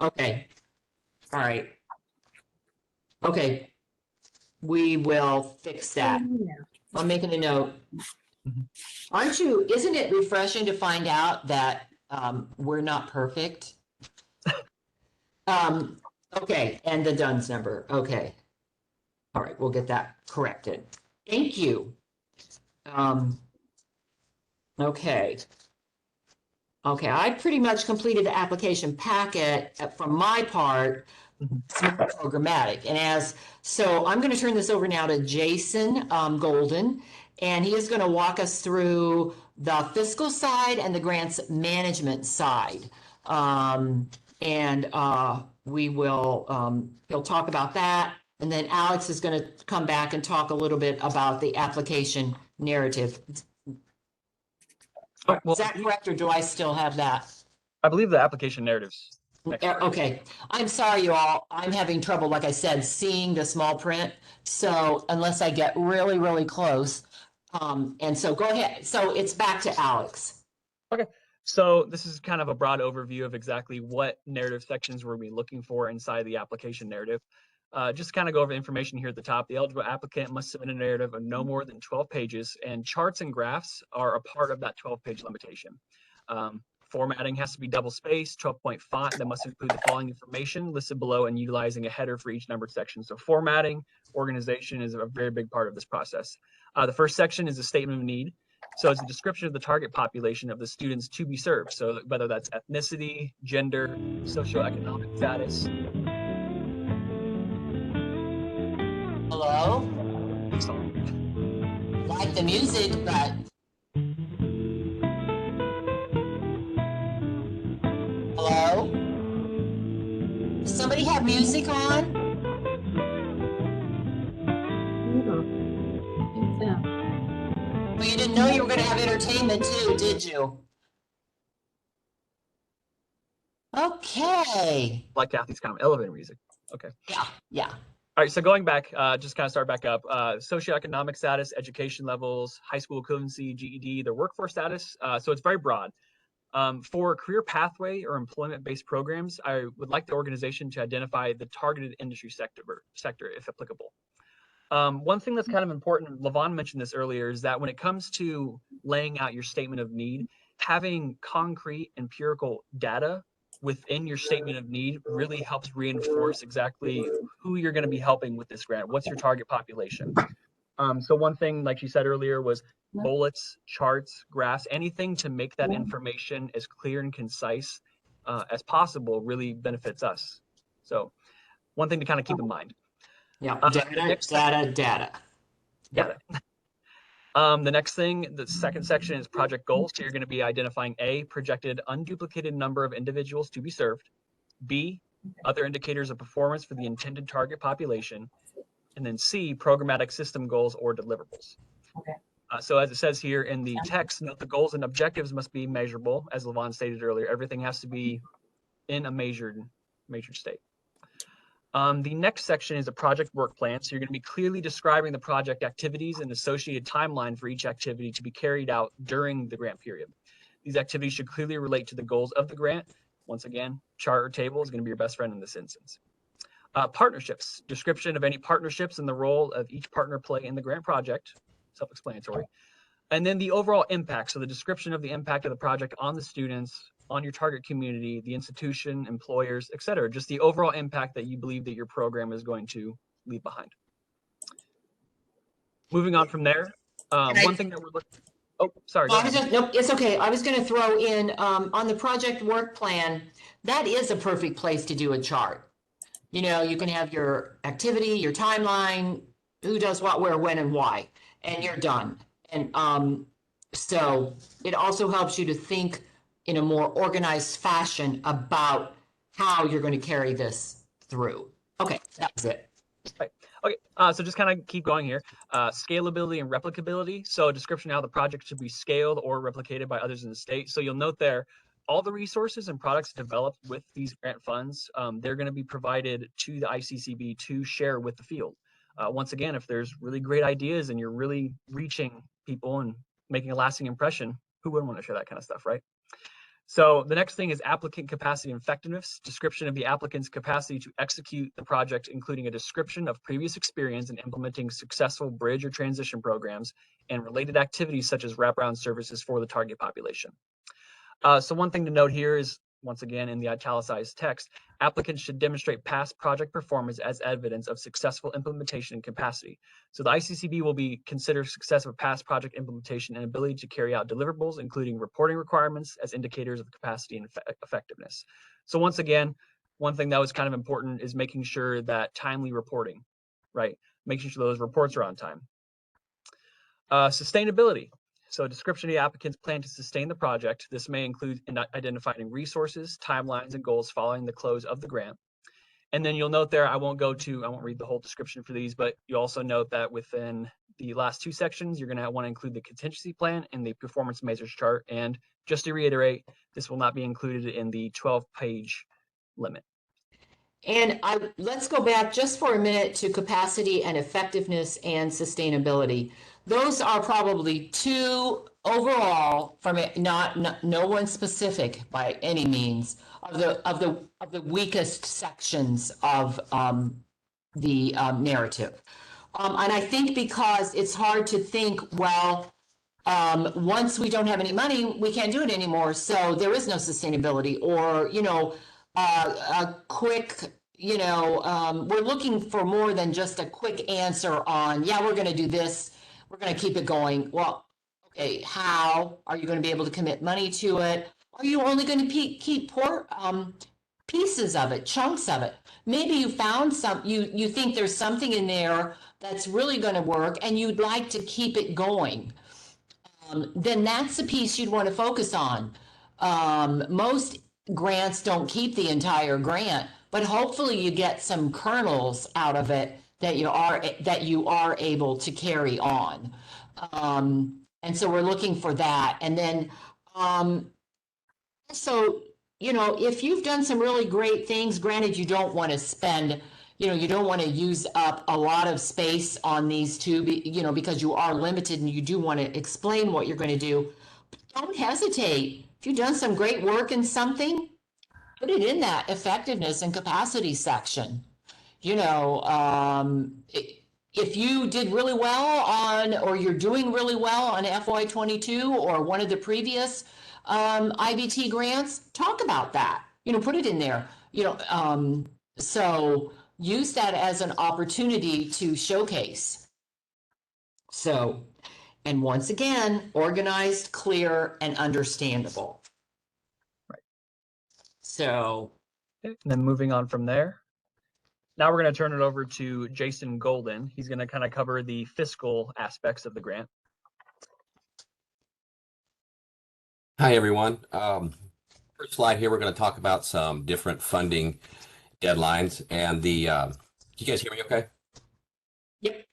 Speaker 1: okay, all right, okay, we will fix that. I'm making a note. Isn't it refreshing to find out that we're not perfect? Okay, and the DUNS number. Okay. All right, we'll get that corrected. Thank you. Okay. Okay, I pretty much completed the application packet from my part. It's more programmatic. And so I'm going to turn this over now to Jason Golden, and he is going to walk us through the fiscal side and the grants management side. We will, he'll talk about that. And then Alex is going to come back and talk a little bit about the application narrative.
Speaker 2: Oh, well,
Speaker 1: Is that correct, or do I still have that?
Speaker 2: I believe the application narratives.
Speaker 1: Okay, I'm sorry, you all. I'm having trouble, like I said, seeing the small print. So unless I get really, really close. And so go ahead. So it's back to Alex.
Speaker 2: Okay. So this is kind of a broad overview of exactly what narrative sections we'll be looking for inside the application narrative. Just to kind of go over information here at the top. The eligible applicant must submit a narrative of no more than 12 pages, and charts and graphs are a part of that 12-page limitation. Formatting has to be double-spaced, 12-point font that must include the following information listed below and utilizing a header for each numbered section. So formatting, organization is a very big part of this process. The first section is a statement of need. So it's a description of the target population of the students to be served. So whether that's ethnicity, gender, socioeconomic status.
Speaker 1: Hello? Like the music, but hello? Does somebody have music on? Well, you didn't know you were going to have entertainment too, did you? Okay.
Speaker 2: Like Kathy's kind of elevator music. Okay.
Speaker 1: Yeah.
Speaker 2: All right, so going back, just kind of start back up. Socioeconomic status, education levels, high school equivalency, GED, their workforce status. So it's very broad. For career pathway or employment-based programs, I would like the organization to identify the targeted industry sector if applicable. One thing that's kind of important, Levon mentioned this earlier, is that when it comes to laying out your statement of need, having concrete empirical data within your statement of need really helps reinforce exactly who you're going to be helping with this grant. What's your target population? So one thing, like you said earlier, was bullets, charts, graphs, anything to make that information as clear and concise as possible really benefits us. So one thing to kind of keep in mind.
Speaker 1: Yeah, data.
Speaker 2: Yep. The next thing, the second section is project goals. So you're going to be identifying A, projected unduplicated number of individuals to be served, B, other indicators of performance for the intended target population, and then C, programmatic system goals or deliverables.
Speaker 6: Okay.
Speaker 2: So as it says here in the text, note the goals and objectives must be measurable. As Levon stated earlier, everything has to be in a measured state. The next section is a project work plan. So you're going to be clearly describing the project activities and associated timeline for each activity to be carried out during the grant period. These activities should clearly relate to the goals of the grant. Once again, chart or table is going to be your best friend in this instance. Partnerships, description of any partnerships and the role of each partner play in the grant project, self-explanatory. And then the overall impact, so the description of the impact of the project on the students, on your target community, the institution, employers, et cetera, just the overall impact that you believe that your program is going to leave behind. Moving on from there, one thing that we're looking, oh, sorry.
Speaker 1: Nope, it's okay. I was going to throw in on the project work plan, that is a perfect place to do a chart. You know, you can have your activity, your timeline, who does what, where, when, and why, and you're done. And so it also helps you to think in a more organized fashion about how you're going to carry this through. Okay, that was it.
Speaker 2: Right. Okay, so just kind of keep going here. Scalability and replicability. So a description of how the project should be scaled or replicated by others in the state. So you'll note there, all the resources and products developed with these grant funds, they're going to be provided to the ICCB to share with the field. Once again, if there's really great ideas and you're really reaching people and making a lasting impression, who wouldn't want to share that kind of stuff, right? So the next thing is applicant capacity and effectiveness, description of the applicant's capacity to execute the project, including a description of previous experience in implementing successful bridge or transition programs and related activities such as wraparound services for the target population. So one thing to note here is, once again, in the italicized text, applicants should demonstrate past project performance as evidence of successful implementation and capacity. So the ICCB will be considered success of past project implementation and ability to carry out deliverables, including reporting requirements as indicators of capacity and effectiveness. So once again, one thing that was kind of important is making sure that timely reporting, right? Making sure those reports are on time. Sustainability. So a description of the applicant's plan to sustain the project. This may include identifying resources, timelines, and goals following the close of the grant. And then you'll note there, I won't read the whole description for these, but you also note that within the last two sections, you're going to want to include the contingency plan and the performance measures chart. And just to reiterate, this will not be included in the 12-page limit.
Speaker 1: And let's go back just for a minute to capacity and effectiveness and sustainability. Those are probably two overall, from it, no one specific by any means, of the weakest sections of the narrative. And I think because it's hard to think, well, once we don't have any money, we can't do it anymore. So there is no sustainability, or, a quick, we're looking for more than just a quick answer on, yeah, we're going to do this. We're going to keep it going. Well, okay, how are you going to be able to commit money to it? Are you only going to keep pieces of it, chunks of it? Maybe you found you think there's something in there that's really going to work and you'd like to keep it going. Then that's the piece you'd want to focus on. Most grants don't keep the entire grant, but hopefully you get some kernels out of it that you are able to carry on. And so we're looking for that. And then, so, if you've done some really great things, granted, you don't want to spend, you don't want to use up a lot of space on these two, because you are limited and you do want to explain what you're going to do. Don't hesitate. If you've done some great work in something, put it in that effectiveness and capacity section. If you did really well on, or you're doing really well on FY22 or one of the previous IBT grants, talk about that. Put it in there. So use that as an opportunity to showcase. So, and once again, organized, clear, and understandable.
Speaker 2: Right.
Speaker 1: So.
Speaker 2: Okay. And then moving on from there. Now we're going to turn it over to Jason Golden. He's going to kind of cover the fiscal aspects of the grant.
Speaker 6: Hi, everyone. First slide here, we're going to talk about some different funding deadlines. And you guys hear me okay?
Speaker 1: Yep.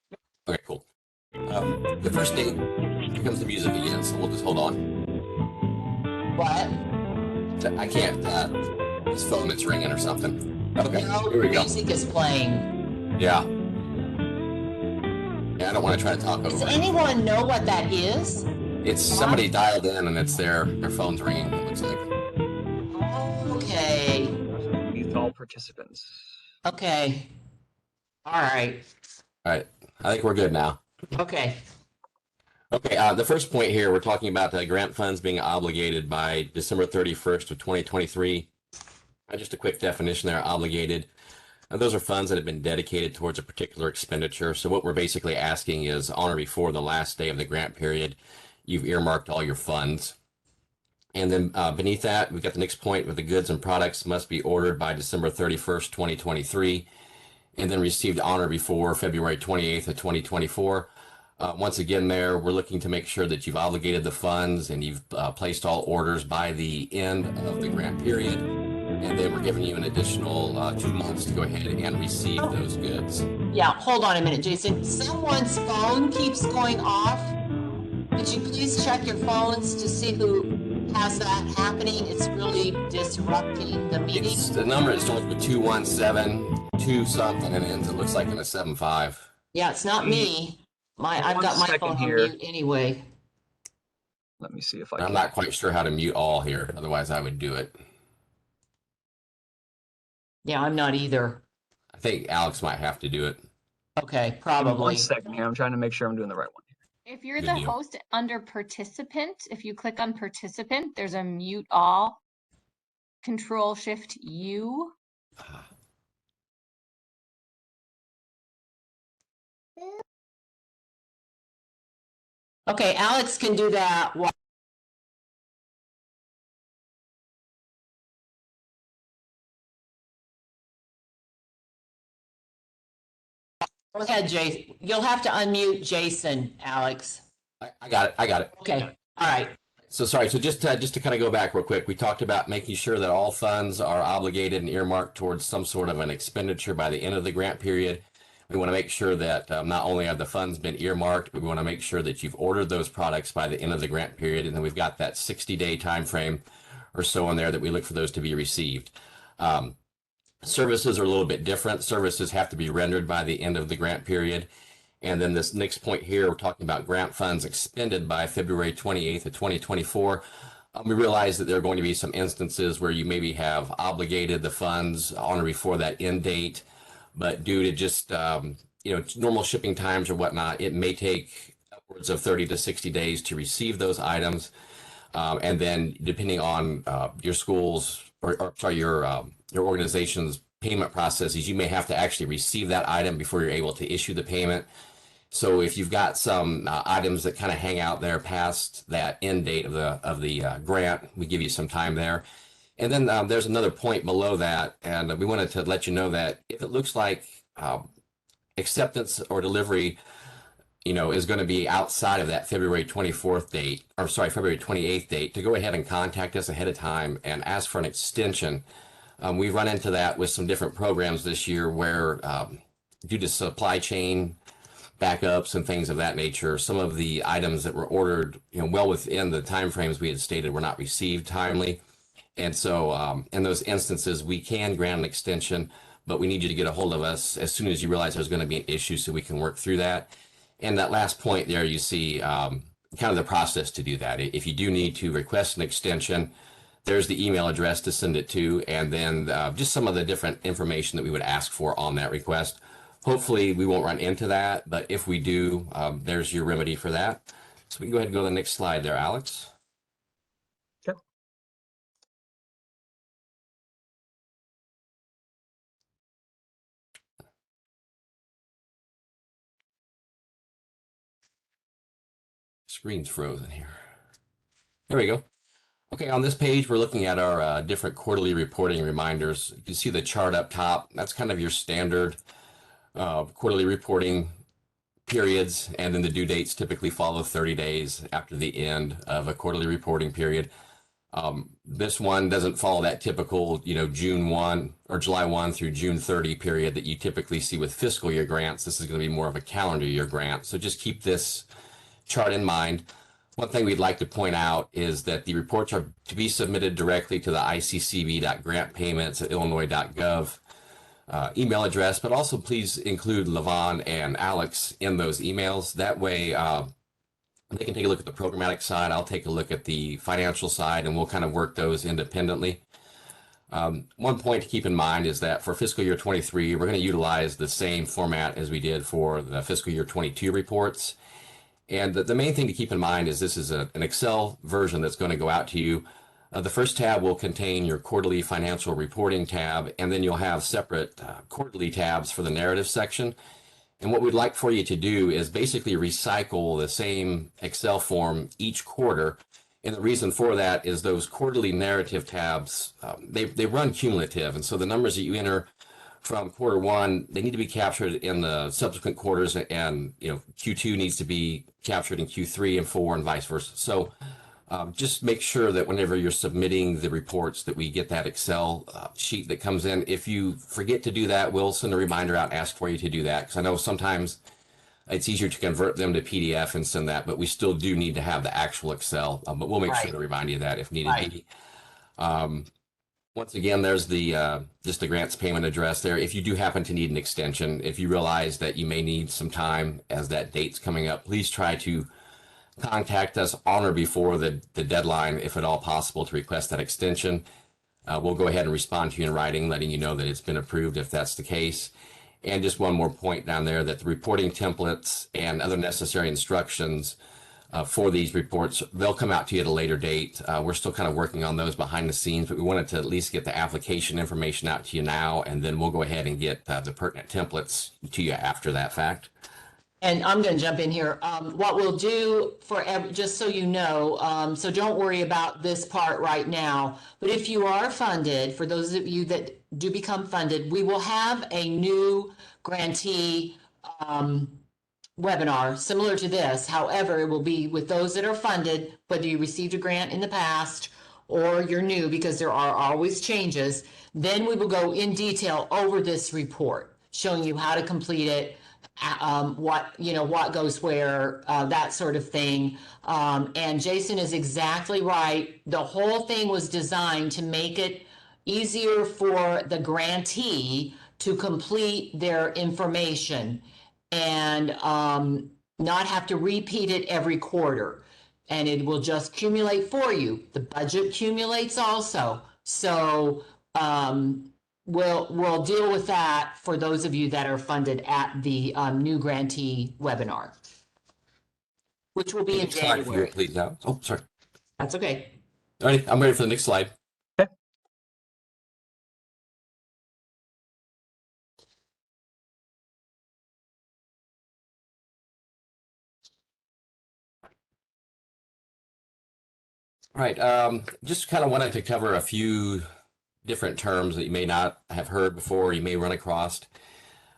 Speaker 6: Okay, cool. The first thing, here comes the music again, so we'll just hold on.
Speaker 1: What?
Speaker 6: I can't, his phone is ringing or something. Okay, here we go.
Speaker 1: Music is playing.
Speaker 6: Yeah. Yeah, I don't want to try to talk over.
Speaker 1: Does anyone know what that is?
Speaker 6: It's somebody dialed in and it's their phone's ringing, it looks like.
Speaker 1: Okay.
Speaker 2: Mute all participants.
Speaker 1: Okay. All right.
Speaker 6: All right, I think we're good now.
Speaker 1: Okay.
Speaker 6: Okay, the first point here, we're talking about the grant funds being obligated by December 31st of 2023. Just a quick definition there, obligated. Those are funds that have been dedicated towards a particular expenditure. So what we're basically asking is on or before the last day of the grant period, you've earmarked all your funds. And then beneath that, we've got the next point with the goods and products must be ordered by December 31st, 2023, and then received on or before February 28th of 2024. Once again there, we're looking to make sure that you've obligated the funds and you've placed all orders by the end of the grant period. And then we're giving you an additional 2 months to go ahead and receive those goods.
Speaker 1: Yeah, hold on a minute, Jason. Someone's phone keeps going off. Could you please check your phones to see who has that happening? It's really disrupting the meeting.
Speaker 6: The number, it starts with 217, 2 something, and ends, it looks like, in a 75.
Speaker 1: Yeah, it's not me. I've got my phone on mute anyway.
Speaker 2: Let me see if I can.
Speaker 6: I'm not quite sure how to mute all here. Otherwise, I would do it.
Speaker 1: Yeah, I'm not either.
Speaker 6: I think Alex might have to do it.
Speaker 1: Okay, probably.
Speaker 2: 1 second here. I'm trying to make sure I'm doing the right one.
Speaker 5: If you're
Speaker 6: Good
Speaker 5: the
Speaker 6: deal.
Speaker 5: host under participant, if you click on participant, there's a mute all, Control Shift U.
Speaker 1: Okay, Alex can do that. Go ahead, Jason. You'll have to unmute Jason, Alex.
Speaker 6: I got it. I got it.
Speaker 1: Okay, all right.
Speaker 6: So sorry. So just to kind of go back real quick, we talked about making sure that all funds are obligated and earmarked towards some sort of an expenditure by the end of the grant period. We want to make sure that not only have the funds been earmarked, but we want to make sure that you've ordered those products by the end of the grant period, and then we've got that 60-day time frame or so in there that we look for those to be received. Services are a little bit different. Services have to be rendered by the end of the grant period. And then this next point here, we're talking about grant funds expended by February 28th of 2024. We realize that there are going to be some instances where you maybe have obligated the funds on or before that end date, but due to just normal shipping times or whatnot, it may take upwards of 30 to 60 days to receive those items. And then depending on your school's your organization's payment processes, you may have to actually receive that item before you're able to issue the payment. So if you've got some items that kind of hang out there past that end date of the grant, we give you some time there. And then there's another point below that, and we wanted to let you know that if it looks like acceptance or delivery, is going to be outside of that February 24th date, or sorry, February 28th date, to go ahead and contact us ahead of time and ask for an extension. We've run into that with some different programs this year where, due to supply chain backups and things of that nature, some of the items that were ordered, well within the timeframes we had stated were not received timely. And so in those instances, we can grant an extension, but we need you to get a hold of us as soon as you realize there's going to be an issue so we can work through that. And that last point there, you see kind of the process to do that. If you do need to request an extension, there's the email address to send it to, and then just some of the different information that we would ask for on that request. Hopefully we won't run into that, but if we do, there's your remedy for that. So we can go ahead and go to the next slide there, Alex.
Speaker 2: Okay.
Speaker 6: Screen's frozen here. There we go. Okay, on this page, we're looking at our different quarterly reporting reminders. You can see the chart up top. That's kind of your standard quarterly reporting periods, and then the due dates typically follow 30 days after the end of a quarterly reporting period. This one doesn't follow that typical, June 1 or July 1 through June 30 period that you typically see with fiscal year grants. This is going to be more of a calendar year grant. So just keep this chart in mind. One thing we'd like to point out is that the reports are to be submitted directly to the iccb.grantpayments@illinois.gov email address, but also please include Levon and Alex in those emails. That way they can take a look at the programmatic side. I'll take a look at the financial side, and we'll kind of work those independently. One point to keep in mind is that for fiscal year 23, we're going to utilize the same format as we did for the fiscal year 22 reports. And the main thing to keep in mind is this is an Excel version that's going to go out to you. The first tab will contain your quarterly financial reporting tab, and then you'll have separate quarterly tabs for the narrative section. And what we'd like for you to do is basically recycle the same Excel form each quarter. And the reason for that is those quarterly narrative tabs, they run cumulative. And so the numbers that you enter from quarter one, they need to be captured in the subsequent quarters, and Q2 needs to be captured in Q3 and 4 and vice versa. So just make sure that whenever you're submitting the reports that we get that Excel sheet that comes in. If you forget to do that, we'll send a reminder out and ask for you to do that, because I know sometimes it's easier to convert them to PDF and send that, but we still do need to have the actual Excel, but we'll make sure to remind you of that if needed be. Once again, there's the just the grants payment address there. If you do happen to need an extension, if you realize that you may need some time as that date's coming up, please try to contact us on or before the deadline, if at all possible, to request that extension. We'll go ahead and respond to you in writing, letting you know that it's been approved if that's the case. And just one more point down there, that the reporting templates and other necessary instructions for these reports, they'll come out to you at a later date. We're still kind of working on those behind the scenes, but we wanted to at least get the application information out to you now, and then we'll go ahead and get the pertinent templates to you after that fact.
Speaker 1: And I'm going to jump in here. What we'll do just so you know, so don't worry about this part right now, but if you are funded, for those of you that do become funded, we will have a new grantee webinar similar to this. However, it will be with those that are funded, whether you received a grant in the past or you're new, because there are always changes. Then we will go in detail over this report, showing you how to complete it, what goes where, that sort of thing. And Jason is exactly right. The whole thing was designed to make it easier for the grantee to complete their information and not have to repeat it every quarter. And it will just accumulate for you. The budget accumulates also. So we'll deal with that for those of you that are funded at the new grantee webinar, which will be in
Speaker 6: Next slide, if you
Speaker 1: January.
Speaker 6: would, please, Alex. Oh, sorry.
Speaker 1: That's okay.
Speaker 6: All right, I'm ready for the next slide.
Speaker 2: Okay.
Speaker 6: All right, just kind of wanted to cover a few different terms that you may not have heard before, you may run across.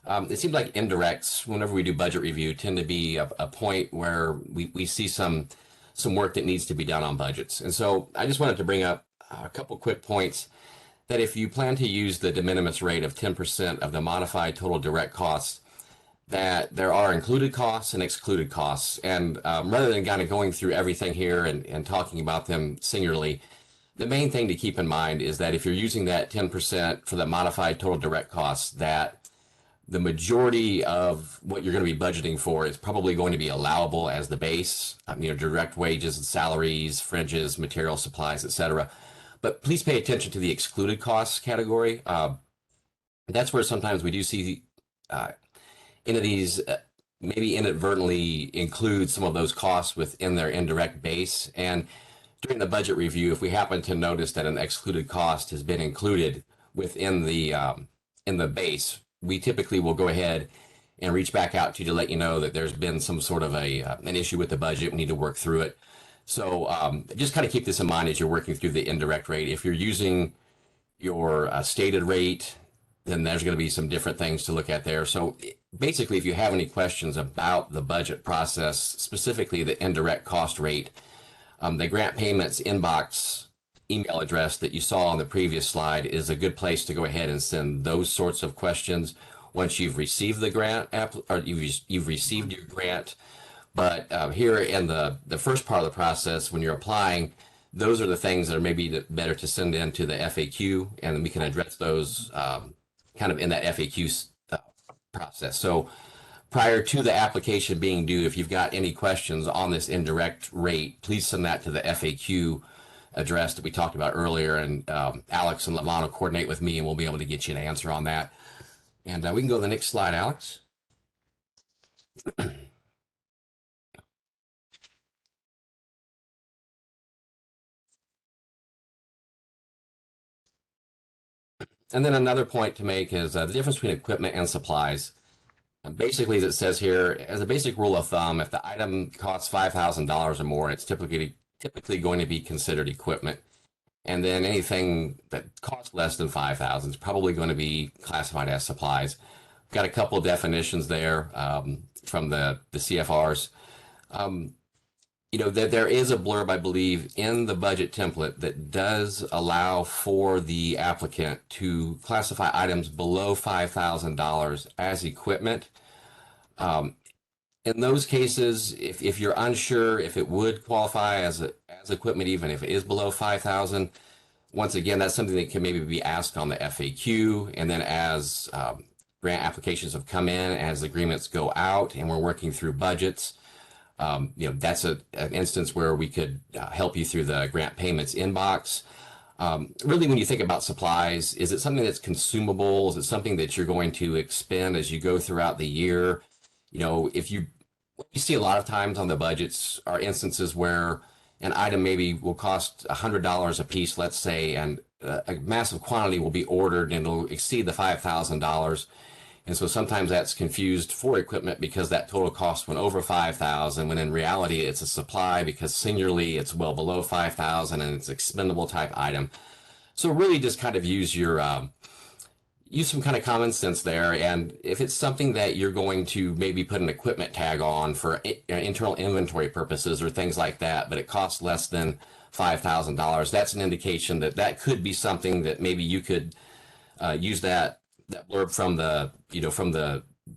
Speaker 6: It seems like indirects, whenever we do budget review, tend to be a point where we see some work that needs to be done on budgets. And so I just wanted to bring up a couple quick points that if you plan to use the de minimis rate of 10% of the modified total direct costs, that there are included costs and excluded costs. And rather than kind of going through everything here and talking about them singularly, the main thing to keep in mind is that if you're using that 10% for the modified total direct costs, that the majority of what you're going to be budgeting for is probably going to be allowable as the base, direct wages and salaries, fringes, material supplies, etc. But please pay attention to the excluded costs category. That's where sometimes we do see entities maybe inadvertently include some of those costs within their indirect base. And during the budget review, if we happen to notice that an excluded cost has been included within the in the base, we typically will go ahead and reach back out to you to let you know that there's been some sort of an issue with the budget. We need to work through it. So just kind of keep this in mind as you're working through the indirect rate. If you're using your stated rate, then there's going to be some different things to look at there. So basically, if you have any questions about the budget process, specifically the indirect cost rate, the grant payments inbox email address that you saw on the previous slide is a good place to go ahead and send those sorts of questions once you've received the grant or you've received your grant. But here in the first part of the process, when you're applying, those are the things that are maybe better to send into the FAQ, and then we can address those kind of in that FAQ process. So prior to the application being due, if you've got any questions on this indirect rate, please send that to the FAQ address that we talked about earlier, and Alex and Lavon will coordinate with me, and we'll be able to get you an answer on that. And we can go to the next slide, Alex. And then another point to make is the difference between equipment and supplies. Basically, as it says here, as a basic rule of thumb, if the item costs $5,000 or more, it's typically going to be considered equipment. And then anything that costs less than $5,000 is probably going to be classified as supplies. We've got a couple definitions there from the CFRs. There is a blurb, I believe, in the budget template that does allow for the applicant to classify items below $5,000 as equipment. In those cases, if you're unsure if it would qualify as equipment, even if it is below 5,000, once again, that's something that can maybe be asked on the FAQ. And then as grant applications have come in, as agreements go out, and we're working through budgets, that's an instance where we could help you through the grant payments inbox. Really, when you think about supplies, is it something that's consumable? Is it something that you're going to expend as you go throughout the year? If you see a lot of times on the budgets are instances where an item maybe will cost $100 a piece, let's say, and a massive quantity will be ordered and it'll exceed the $5,000. And so sometimes that's confused for equipment because that total cost went over 5,000, when in reality it's a supply because singularly it's well below 5,000 and it's expendable type item. So really just kind of use your use some kind of common sense there. And if it's something that you're going to maybe put an equipment tag on for internal inventory purposes or things like that, but it costs less than $5,000, that's an indication that that could be something that maybe you could use that blurb from the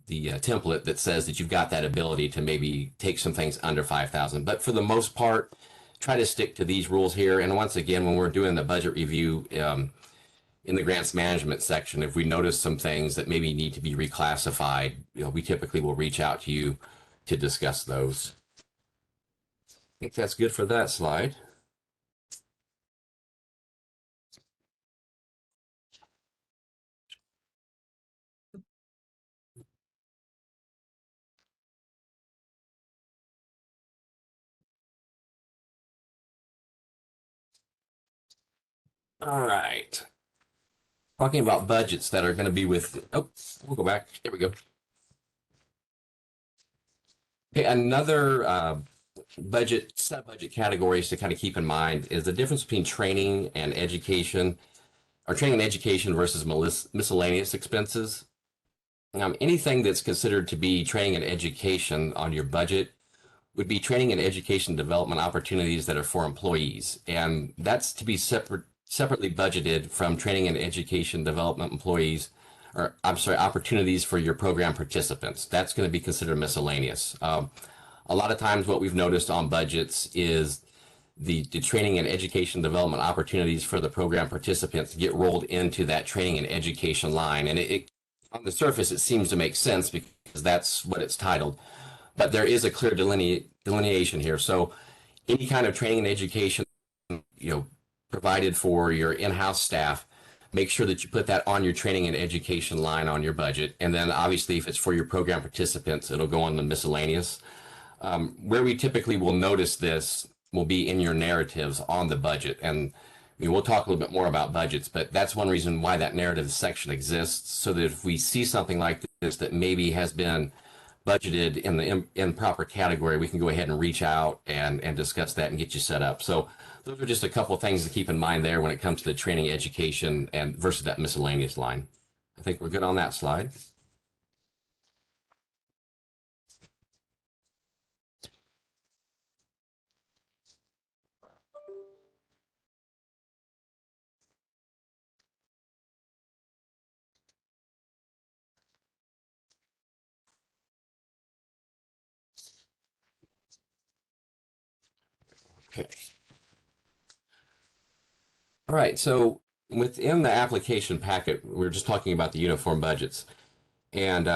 Speaker 6: template that says that you've got that ability to maybe take some things under 5,000. But for the most part, try to stick to these rules here. And once again, when we're doing the budget review in the grants management section, if we notice some things that maybe need to be reclassified, we typically will reach out to you to discuss those. I think that's good for that slide. All right. Talking about budgets that are going to be with, we'll go back. There we go. Okay, another sub-budget categories to kind of keep in mind is the difference between training and education, or training and education versus miscellaneous expenses. Anything that's considered to be training and education on your budget would be training and education development opportunities that are for employees. And that's to be separately budgeted from training and education development employees, or I'm sorry, opportunities for your program participants. That's going to be considered miscellaneous. A lot of times what we've noticed on budgets is the training and education development opportunities for the program participants get rolled into that training and education line. And it on the surface, it seems to make sense because that's what it's titled. But there is a clear delineation here. So any kind of training and education, provided for your in-house staff, make sure that you put that on your training and education line on your budget. And then obviously if it's for your program participants, it'll go on the miscellaneous. Where we typically will notice this will be in your narratives on the budget. And we'll talk a little bit more about budgets, but that's one reason why that narrative section exists, so that if we see something like this that maybe has been budgeted in the improper category, we can go ahead and reach out and discuss that and get you set up. So those are just a couple of things to keep in mind there when it comes to the training education and versus that miscellaneous line. I think we're good on that slide. Okay. All right, so within the application packet, we're just talking about the uniform budgets. And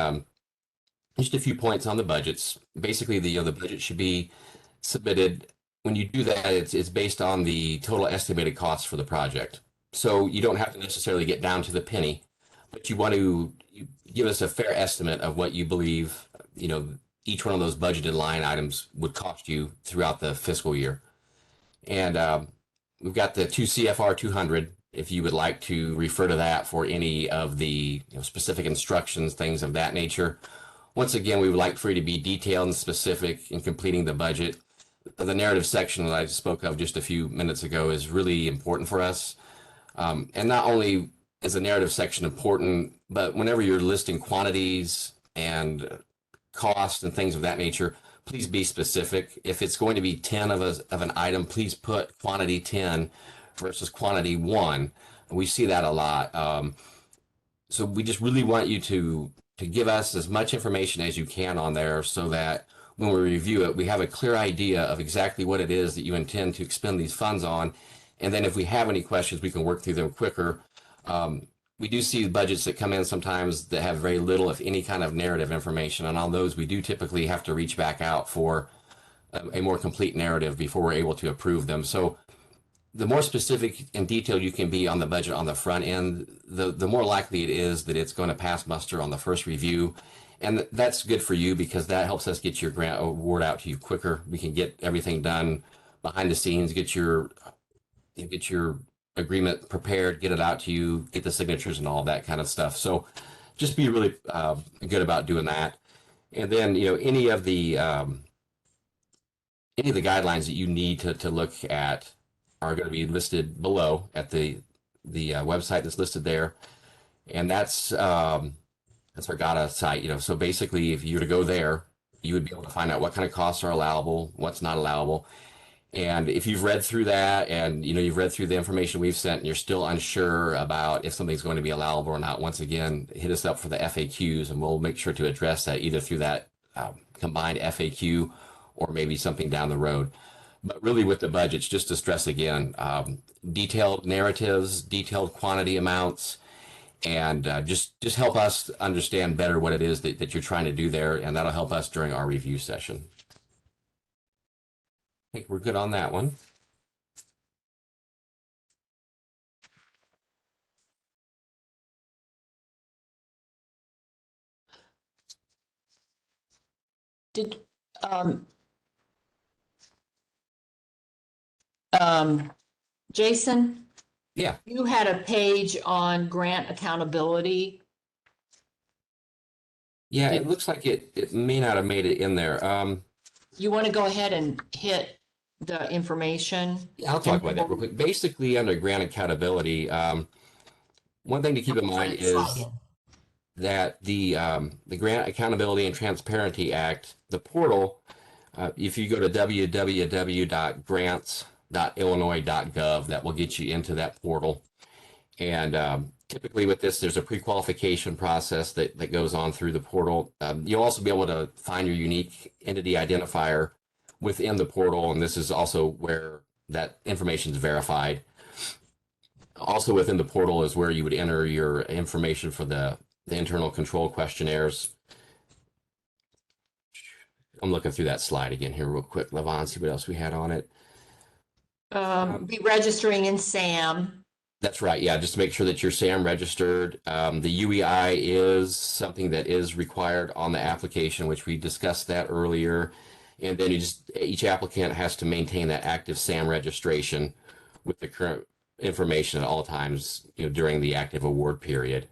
Speaker 6: just a few points on the budgets. Basically, the budget should be submitted. When you do that, it's based on the total estimated cost for the project. So you don't have to necessarily get down to the penny, but you want to give us a fair estimate of what you believe, each one of those budgeted line items would cost you throughout the fiscal year. And we've got the 2 CFR 200, if you would like to refer to that for any of the specific instructions, things of that nature. Once again, we would like for you to be detailed and specific in completing the budget. The narrative section that I spoke of just a few minutes ago is really important for us. And not only is the narrative section important, but whenever you're listing quantities and cost and things of that nature, please be specific. If it's going to be 10 of an item, please put quantity 10 versus quantity 1. We see that a lot. So we just really want you to give us as much information as you can on there, so that when we review it, we have a clear idea of exactly what it is that you intend to expend these funds on. And then if we have any questions, we can work through them quicker. We do see budgets that come in sometimes that have very little, if any, kind of narrative information. And on those, we do typically have to reach back out for a more complete narrative before we're able to approve them. So the more specific and detailed you can be on the budget on the front end, the more likely it is that it's going to pass muster on the first review. And that's good for you because that helps us get your grant award out to you quicker. We can get everything done behind the scenes, get your agreement prepared, get it out to you, get the signatures and all that kind of stuff. So just be really good about doing that. And then, any of the guidelines that you need to look at are going to be listed below at the website that's listed there. And that's our GATA site. So basically, if you were to go there, you would be able to find out what kind of costs are allowable, what's not allowable. And if you've read through that and you've read through the information we've sent and you're still unsure about if something's going to be allowable or not, once again, hit us up for the FAQs and we'll make sure to address that either through that combined FAQ or maybe something down the road. But really with the budgets, just to stress again, detailed narratives, detailed quantity amounts, and just help us understand better what it is that you're trying to do there, and that'll help us during our review session. I think we're good on that one.
Speaker 1: Did Jason?
Speaker 6: Yeah.
Speaker 1: You had a page on grant accountability.
Speaker 6: Yeah, it looks like it may not have made it in there.
Speaker 1: You want to go ahead and hit the information?
Speaker 6: I'll talk about that real quick. Basically, under grant accountability, one thing to keep in mind is that the Grant Accountability and Transparency Act, the portal, if you go to www.grants.illinois.gov, that will get you into that portal. And typically with this, there's a pre-qualification process that goes on through the portal. You'll also be able to find your unique entity identifier within the portal, and this is also where that information is verified. Also within the portal is where you would enter your information for the internal control questionnaires. I'm looking through that slide again here real quick, Levon, see what else we had on it.
Speaker 1: Be registering in SAM.
Speaker 6: That's right. Yeah, just to make sure that you're SAM registered. The UEI is something that is required on the application, which we discussed that earlier. And then each applicant has to maintain that active SAM registration with the current information at all times, during the active award period.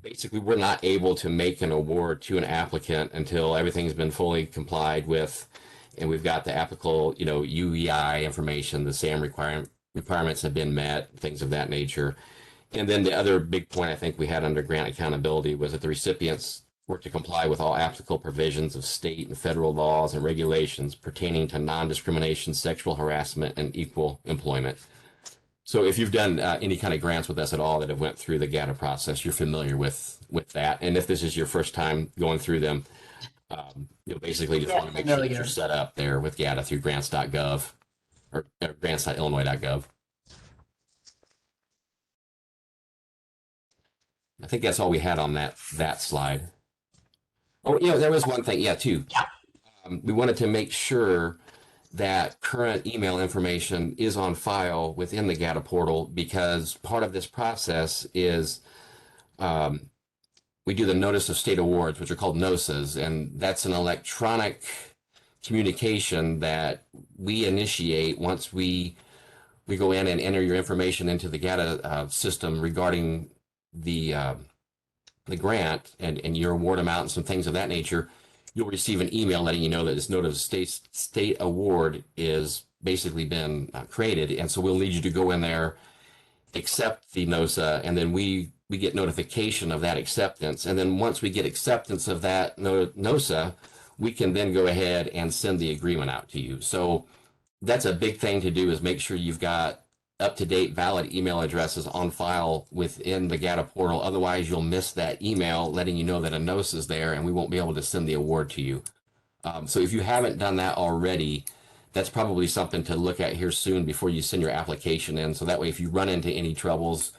Speaker 6: Basically, we're not able to make an award to an applicant until everything's been fully complied with, and we've got the applicable, UEI information, the SAM requirements have been met, things of that nature. And then the other big point I think we had under grant accountability was that the recipients were to comply with all applicable provisions of state and federal laws and regulations pertaining to non-discrimination, sexual harassment, and equal employment. So if you've done any kind of grants with us at all that have went through the GATA process, you're familiar with that. And if this is your first time going through them, you'll basically just want to make sure that you're set up there with GATA through grants.gov or grants.illinois.gov. I think that's all we had on that slide. Oh, there was one thing, too.
Speaker 1: Yeah.
Speaker 6: We wanted to make sure that current email information is on file within the GATA portal, because part of this process is we do the Notice of State Awards, which are called NOSAs, and that's an electronic communication that we initiate once we go in and enter your information into the GATA system regarding the grant and your award amount and some things of that nature. You'll receive an email letting you know that this Notice of State Award is basically been created. And so we'll need you to go in there, accept the NOSA, and then we get notification of that acceptance. And then once we get acceptance of that NOSA, we can then go ahead and send the agreement out to you. So that's a big thing to do, is make sure you've got up-to-date valid email addresses on file within the GATA portal. Otherwise, you'll miss that email letting you know that a NOSA is there, and we won't be able to send the award to you. So if you haven't done that already, that's probably something to look at here soon before you send your application in. So that way, if you run into any troubles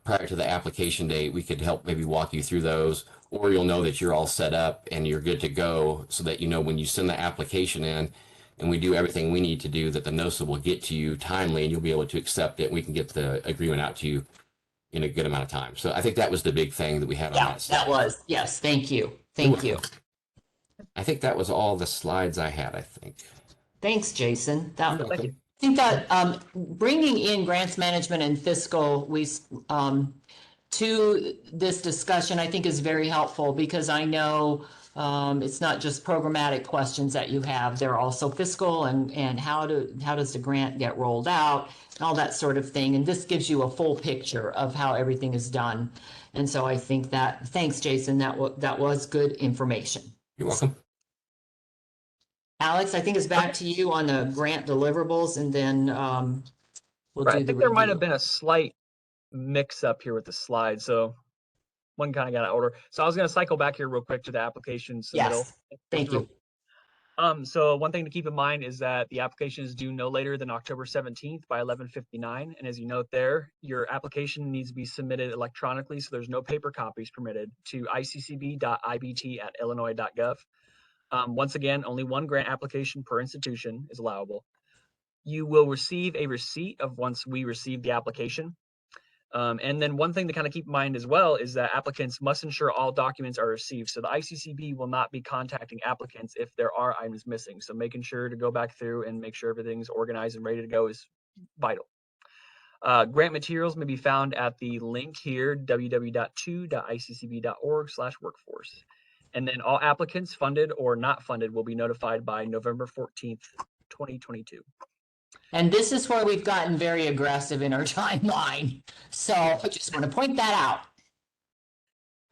Speaker 6: prior to the application date, we could help maybe walk you through those, or you'll know that you're all set up and you're good to go, so that when you send the application in and we do everything we need to do, that the NOSA will get to you timely and you'll be able to accept it. We can get the agreement out to you in a good amount of time. So I think that was the big thing that we had on that slide.
Speaker 1: That was, yes, thank you. Thank you.
Speaker 6: I think that was all the slides I had, I think.
Speaker 1: Thanks, Jason.
Speaker 2: Thank you.
Speaker 1: I think that bringing in grants management and fiscal to this discussion, I think, is very helpful, because I know it's not just programmatic questions that you have. There are also fiscal and how does the grant get rolled out? all that sort of thing. And this gives you a full picture of how everything is done. And so I think that, thanks, Jason, that was good information.
Speaker 6: You're welcome.
Speaker 1: Alex, I think it's back to you on the grant deliverables, and then we'll
Speaker 2: Right,
Speaker 1: do
Speaker 2: I
Speaker 1: the
Speaker 2: think there might have
Speaker 1: review.
Speaker 2: been a slight mix up here with the slide, so one kind of got out of order. So I was going to cycle back here real quick to the application submittal.
Speaker 1: Yes, thank you.
Speaker 2: So one thing to keep in mind is that the application is due no later than October 17th by 11:59. And as you note there, your application needs to be submitted electronically, so there's no paper copies permitted, to iccb.ibt@illinois.gov. Once again, only one grant application per institution is allowable. You will receive a receipt of once we receive the application. And then one thing to kind of keep in mind as well is that applicants must ensure all documents are received. So the ICCB will not be contacting applicants if there are items missing. So making sure to go back through and make sure everything's organized and ready to go is vital. Grant materials may be found at the link here, www.2.iccb.org/workforce. And then all applicants, funded or not funded, will be notified by November 14th, 2022.
Speaker 1: And this is where we've gotten very aggressive in our timeline. So I just want to point that out.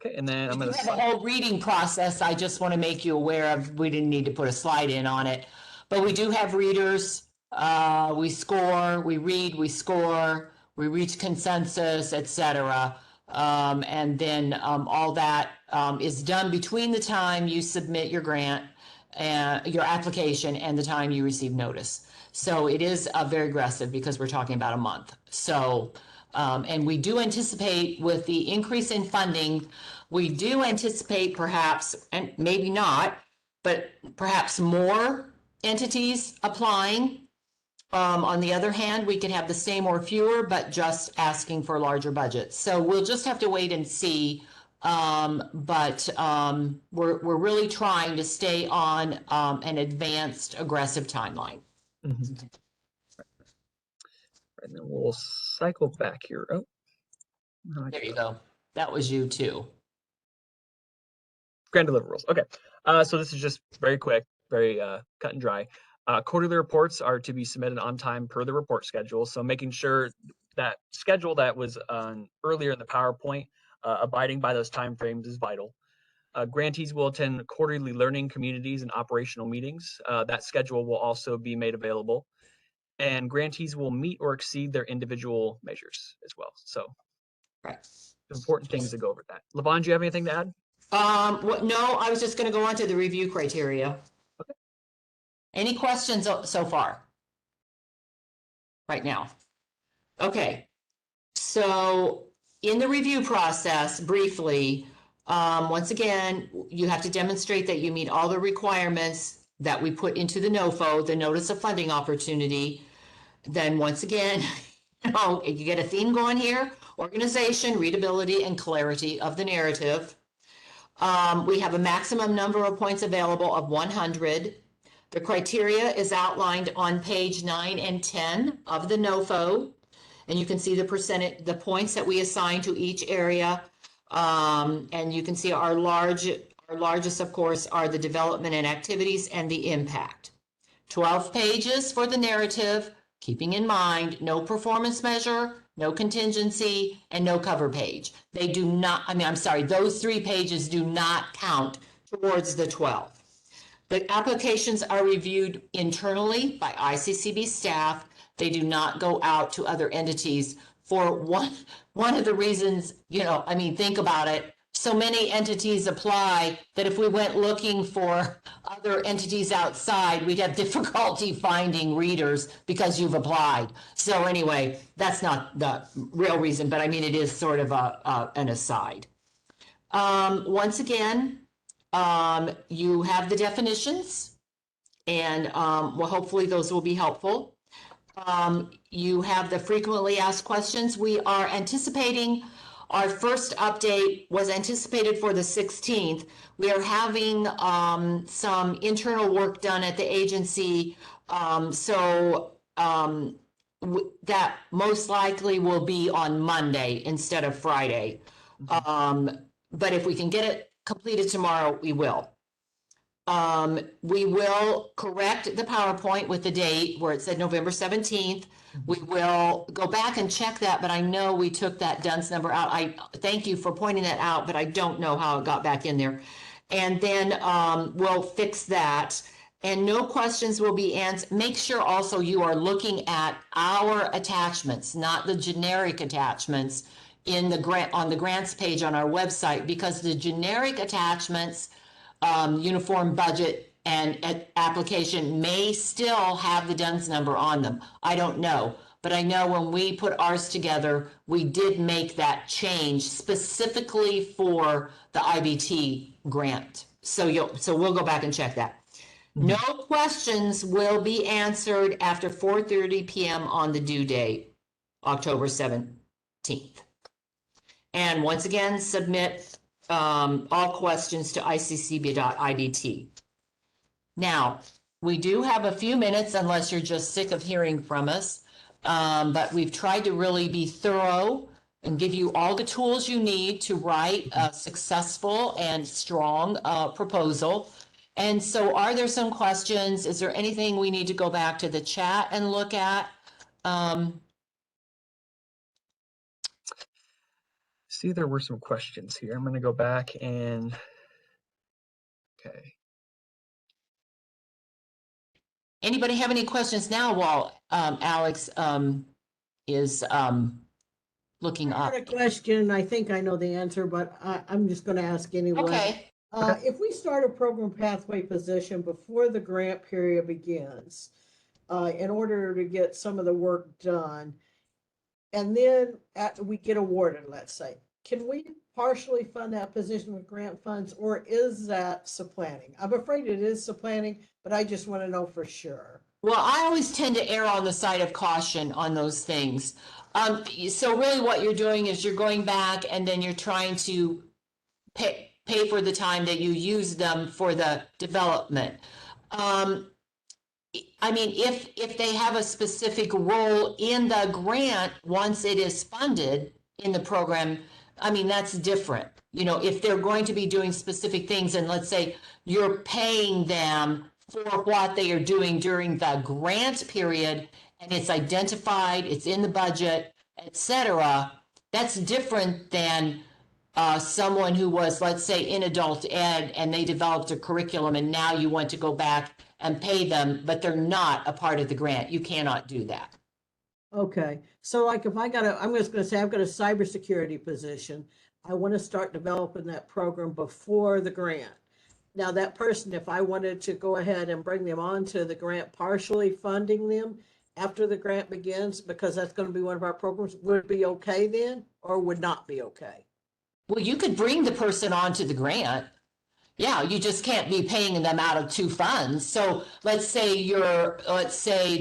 Speaker 2: Okay, and then I'm
Speaker 1: We
Speaker 2: going
Speaker 1: do
Speaker 2: to
Speaker 1: have a whole reading process. I just want to make you aware of, we didn't need to put a slide in on it, but we do have readers. We score, we read, we score, we reach consensus, etc. And then all that is done between the time you submit your grant and your application and the time you receive notice. So it is very aggressive because we're talking about a month. So, and we do anticipate with the increase in funding, we do anticipate perhaps, and maybe not, but perhaps more entities applying. On the other hand, we could have the same or fewer, but just asking for larger budgets. So we'll just have to wait and see. But we're really trying to stay on an advanced, aggressive timeline.
Speaker 2: And then we'll cycle back here. Oh,
Speaker 1: There you go. That was you too.
Speaker 2: Grant deliverables. Okay. So this is just very quick, very cut and dry. Quarterly reports are to be submitted on time per the report schedule. So making sure that schedule that was earlier in the PowerPoint, abiding by those timeframes is vital. Grantees will attend quarterly learning communities and operational meetings. That schedule will also be made available. And grantees will meet or exceed their individual measures as well. So
Speaker 1: right.
Speaker 2: Important things to go over that. Levon, do you have anything to add?
Speaker 1: No, I was just going to go on to the review criteria.
Speaker 2: Okay.
Speaker 1: Any questions so far? Right now? Okay. So in the review process, briefly, once again, you have to demonstrate that you meet all the requirements that we put into the NOFO, the Notice of Funding Opportunity. Then once again, you get a theme going here: organization, readability, and clarity of the narrative. We have a maximum number of points available of 100. The criteria is outlined on page 9 and 10 of the NOFO. And you can see the points that we assign to each area. And you can see our largest, of course, are the development and activities and the impact. 12 pages for the narrative, keeping in mind no performance measure, no contingency, and no cover page. They do not, those 3 pages do not count towards the 12. The applications are reviewed internally by ICCB staff. They do not go out to other entities for one of the reasons, think about it. So many entities apply that if we went looking for other entities outside, we'd have difficulty finding readers because you've applied. So anyway, that's not the real reason, but it is sort of an aside. Once again, you have the definitions, and hopefully those will be helpful. You have the frequently asked questions. We are anticipating, our first update was anticipated for the 16th. We are having some internal work done at the agency, that most likely will be on Monday instead of Friday. But if we can get it completed tomorrow, we will. We will correct the PowerPoint with the date where it said November 17th. We will go back and check that, but I know we took that DUNS number out. I thank you for pointing that out, but I don't know how it got back in there. And then we'll fix that. And no questions will be answered. Make sure also you are looking at our attachments, not the generic attachments in the grant on the grants page on our website, because the generic attachments, uniform budget and application may still have the DUNS number on them. I don't know, but I know when we put ours together, we did make that change specifically for the IBT grant. So we'll go back and check that. No questions will be answered after 4:30 p.m. on the due date, October 17th. And once again, submit all questions to iccb.ibt. Now, we do have a few minutes, unless you're just sick of hearing from us, but we've tried to really be thorough and give you all the tools you need to write a successful and strong proposal. And so are there some questions? Is there anything we need to go back to the chat and look at?
Speaker 2: See, there were some questions here. I'm going to go back and, okay.
Speaker 1: Anybody have any questions now while Alex is looking
Speaker 4: I
Speaker 1: up?
Speaker 4: had a question. I think I know the answer, but I'm just going to ask anyway.
Speaker 1: Okay.
Speaker 4: If we start a program pathway position before the grant period begins, in order to get some of the work done, and then we get awarded, let's say, can we partially fund that position with grant funds, or is that supplanting? I'm afraid it is supplanting, but I just want to know for sure.
Speaker 1: Well, I always tend to err on the side of caution on those things. So really what you're doing is you're going back and then you're trying to pay for the time that you use them for the development. I mean, if they have a specific role in the grant, once it is funded in the program, I mean, that's different. You know, if they're going to be doing specific things, and let's say you're paying them for what they are doing during the grant period, and it's identified, it's in the budget, etc., that's different than someone who was, let's say, in adult ed and they developed a curriculum and now you want to go back and pay them, but they're not a part of the grant. You cannot do that.
Speaker 4: Okay. So like if I'm just going to say I've got a cybersecurity position, I want to start developing that program before the grant. Now that person, if I wanted to go ahead and bring them onto the grant, partially funding them after the grant begins, because that's going to be one of our programs, would it be okay then, or would not be okay?
Speaker 1: Well, you could bring the person onto the grant. Yeah, you just can't be paying them out of two funds. So let's say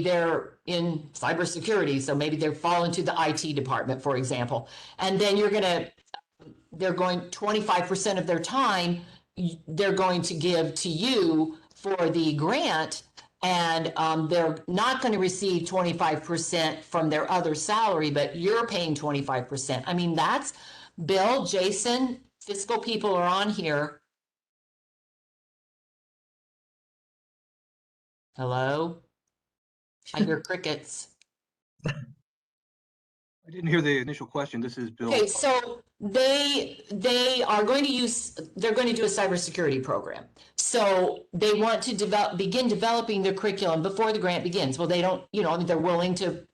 Speaker 1: they're in cybersecurity, so maybe they fall into the IT department, for example, and then they're going 25% of their time they're going to give to you for the grant, and they're not going to receive 25% from their other salary, but you're paying 25%. I mean, that's Bill, Jason, fiscal people are on here. Hello? I hear crickets.
Speaker 7: I didn't hear the initial question. This is Bill.
Speaker 1: Okay, so they are going to they're going to do a cybersecurity program. So they want to begin developing their curriculum before the grant begins. Well, they don't, I mean, they're willing to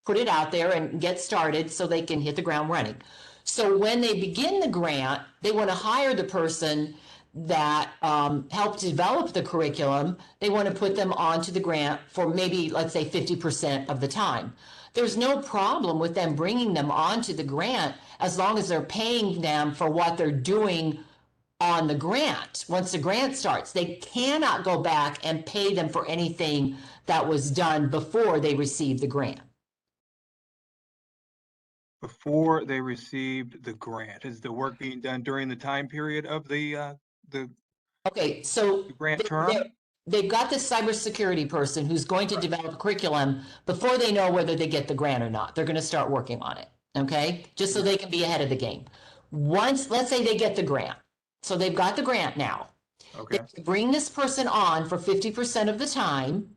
Speaker 1: put it out there and get started so they can hit the ground running. So when they begin the grant, they want to hire the person that helped develop the curriculum. They want to put them onto the grant for maybe, let's say, 50% of the time. There's no problem with them bringing them onto the grant as long as they're paying them for what they're doing on the grant. Once the grant starts, they cannot go back and pay them for anything that was done before they received the grant.
Speaker 7: Before they received the grant, is the work being done during the time period of the
Speaker 1: Okay, so
Speaker 7: grant term?
Speaker 1: They've got this cybersecurity person who's going to develop a curriculum before they know whether they get the grant or not. They're going to start working on it, okay? Just so they can be ahead of the game. Once, let's say they get the grant. So they've got the grant now.
Speaker 7: Okay.
Speaker 1: They can bring this person on for 50% of the time.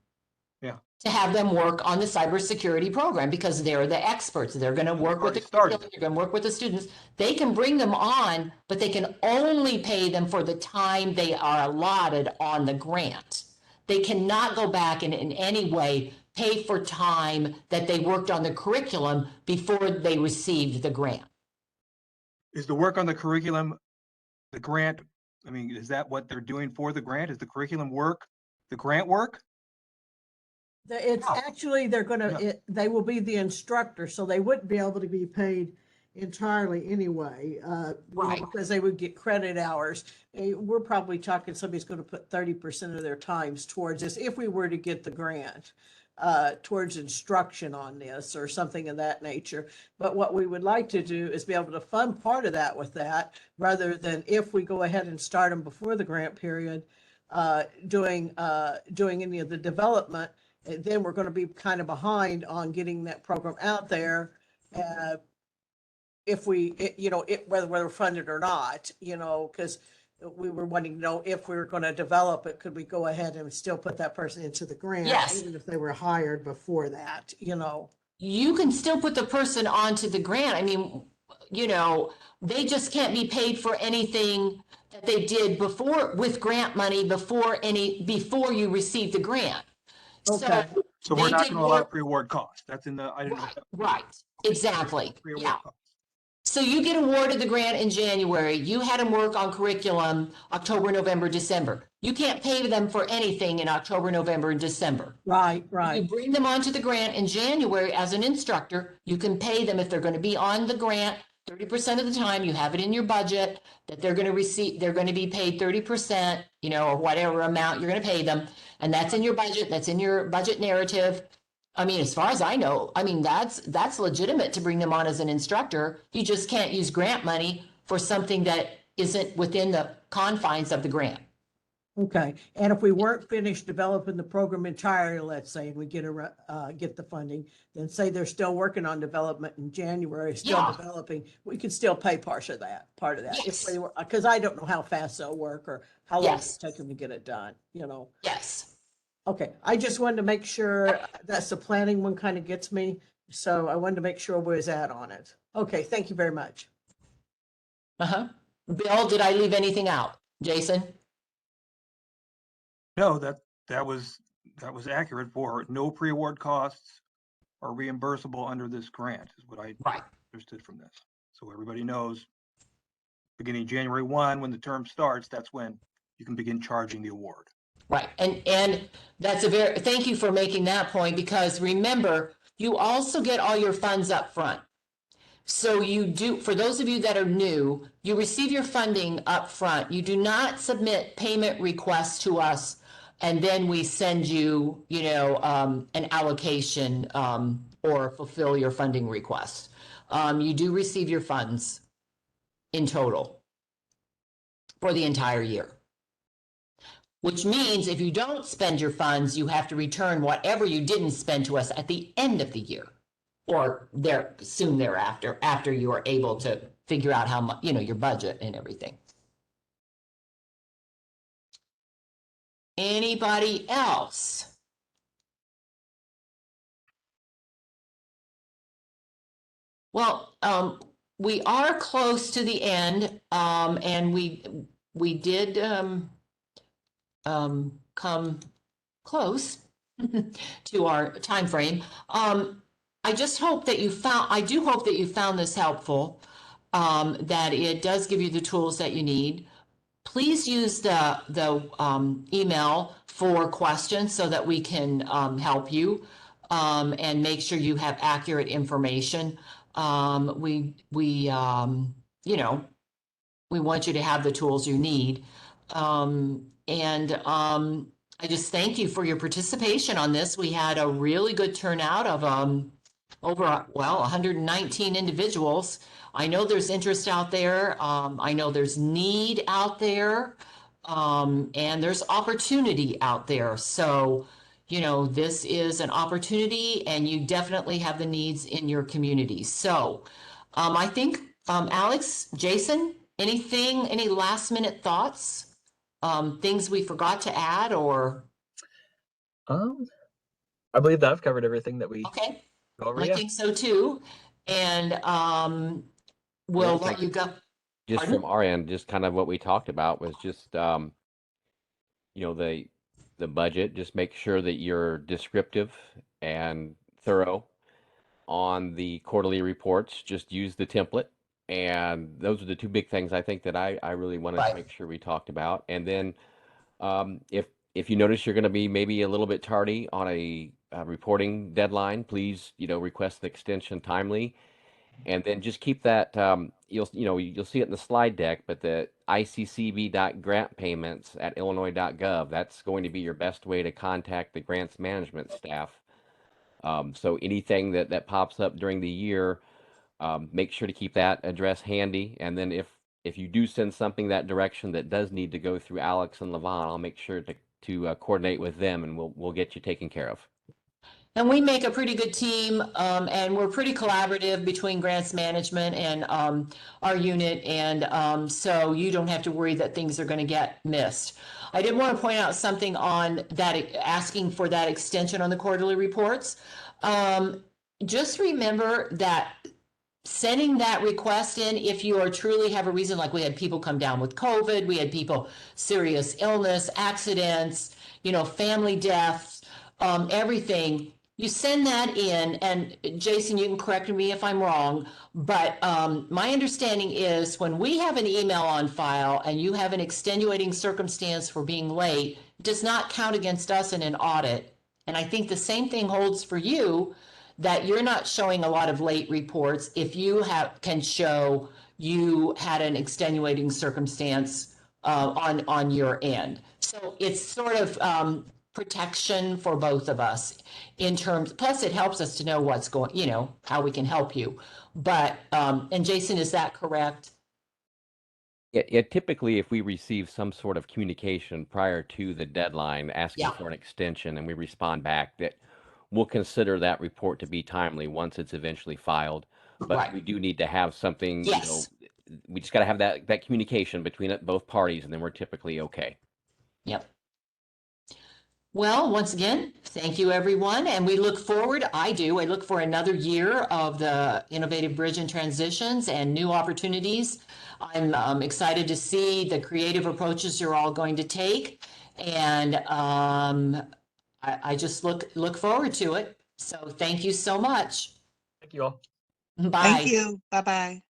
Speaker 7: Yeah.
Speaker 1: To have them work on the cybersecurity program because they're the experts. They're going to work with the curriculum, they're going to work with the students. They can bring them on, but they can only pay them for the time they are allotted on the grant. They cannot go back and in any way pay for time that they worked on the curriculum before they received the grant.
Speaker 7: Is the work on the curriculum, the grant, I mean, is that what they're doing for the grant? Is the curriculum work, the grant work?
Speaker 4: It's actually, they will be the instructor, so they wouldn't be able to be paid entirely anyway,
Speaker 1: Right.
Speaker 4: because they would get credit hours. We're probably talking somebody's going to put 30% of their times towards this if we were to get the grant, towards instruction on this or something of that nature. But what we would like to do is be able to fund part of that with that, rather than if we go ahead and start them before the grant period, doing any of the development. And then we're going to be kind of behind on getting that program out there. If we, whether we're funded or not, because we were wanting to know if we were going to develop it, could we go ahead and still put that person into the grant?
Speaker 1: Yes.
Speaker 4: Even if they were hired before that,
Speaker 1: You can still put the person onto the grant. I mean, they just can't be paid for anything that they did before with grant money before you receive the grant.
Speaker 4: Okay.
Speaker 7: So we're not going to allow pre-award costs. That's in the, I didn't know.
Speaker 1: Right, exactly.
Speaker 7: Pre-award
Speaker 1: Yeah.
Speaker 7: costs.
Speaker 1: So you get awarded the grant in January. You had them work on curriculum October, November, December. You can't pay them for anything in October, November, and December.
Speaker 4: Right.
Speaker 1: You bring them onto the grant in January as an instructor. You can pay them if they're going to be on the grant 30% of the time. You have it in your budget that they're going to receive. They're going to be paid 30%, or whatever amount you're going to pay them, and that's in your budget. That's in your budget narrative. I mean, as far as I know, that's legitimate to bring them on as an instructor. You just can't use grant money for something that isn't within the confines of the grant.
Speaker 4: Okay. And if we weren't finished developing the program entirely, let's say, and we get the funding, then say they're still working on development in January, still developing, we could still pay part of that.
Speaker 1: Yes.
Speaker 4: If we were, because I don't know how fast they'll work or how long
Speaker 1: Yes.
Speaker 4: it'll take them to get it done,
Speaker 1: Yes.
Speaker 4: Okay, I just wanted to make sure that's the planning one kind of gets me. So I wanted to make sure where it's at on it. Okay, thank you very much.
Speaker 1: Bill, did I leave anything out? Jason?
Speaker 7: No, that was accurate for no pre-award costs are reimbursable under this grant is what I understood from this. So everybody knows beginning January 1, when the term starts, that's when you can begin charging the award.
Speaker 1: Right. And that's thank you for making that point, because remember, you also get all your funds up front. So you do, for those of you that are new, you receive your funding up front. You do not submit payment requests to us, and then we send you, an allocation or fulfill your funding request. You do receive your funds in total for the entire year. Which means if you don't spend your funds, you have to return whatever you didn't spend to us at the end of the year, or soon thereafter, after you are able to figure out how much, your budget and everything. Anybody else? Well, we are close to the end, and we did come close to our time frame. I do hope that you found this helpful, that it does give you the tools that you need. Please use the email for questions so that we can help you and make sure you have accurate information. We want you to have the tools you need. I just thank you for your participation on this. We had a really good turnout of over 119 individuals. I know there's interest out there. I know there's need out there, and there's opportunity out there. So, this is an opportunity, and you definitely have the needs in your community. So, I think, Alex, Jason, any last minute thoughts things we forgot to add or?
Speaker 2: I believe that I've covered everything that we
Speaker 1: Okay,
Speaker 2: go over.
Speaker 1: I
Speaker 2: Yeah.
Speaker 1: think so too. And we'll let you go.
Speaker 8: Just
Speaker 1: Pardon?
Speaker 8: from our end, just kind of what we talked about was just, you know, the budget, just make sure that you're descriptive and thorough on the quarterly reports. Just use the template. And those are the two big things I think that I really wanted to make sure we talked about. And then if you notice you're going to be maybe a little bit tardy on a reporting deadline, please, you know, request an extension timely. And then just keep that, you'll see it in the slide deck, but the iccb.grant payments at illinois.gov, that's going to be your best way to contact the grants management staff. So anything that pops up during the year, make sure to keep that address handy. And then if you do send something that direction that does need to go through Alex and Levon, I'll make sure to coordinate with them, and we'll get you taken care of.
Speaker 1: And we make a pretty good team, and we're pretty collaborative between grants management and our unit, and so you don't have to worry that things are going to get missed. I did want to point out something on that, asking for that extension on the quarterly reports. Just remember that sending that request in, if you are truly have a reason, like we had people come down with COVID, we had people, serious illness, accidents, you know, family deaths, everything, you send that in, and Jason, you can correct me if I'm wrong, but my understanding is when we have an email on file and you have an extenuating circumstance for being late, it does not count against us in an audit. And I think the same thing holds for you, that you're not showing a lot of late reports if you can show you had an extenuating circumstance on your end. So it's sort of protection for both of us in terms, plus it helps us to know what's going, you know, how we can help you. But, and Jason, is that correct?
Speaker 8: Yeah, typically, if we receive some sort of communication prior to the deadline asking for an extension and we respond back, that we'll consider that report to be timely once it's eventually filed. But we do need to have something, you know, we just got to have that communication between both parties, and then we're typically okay.
Speaker 1: Yep. Well, once again, thank you, everyone. And we look forward, I look for another year of the Innovative Bridge and Transitions and new opportunities. I'm excited to see the creative approaches you're all going to take. And I just look forward to it. So thank you so much.
Speaker 2: Thank you all.
Speaker 1: Bye.
Speaker 9: Thank you. Bye-bye.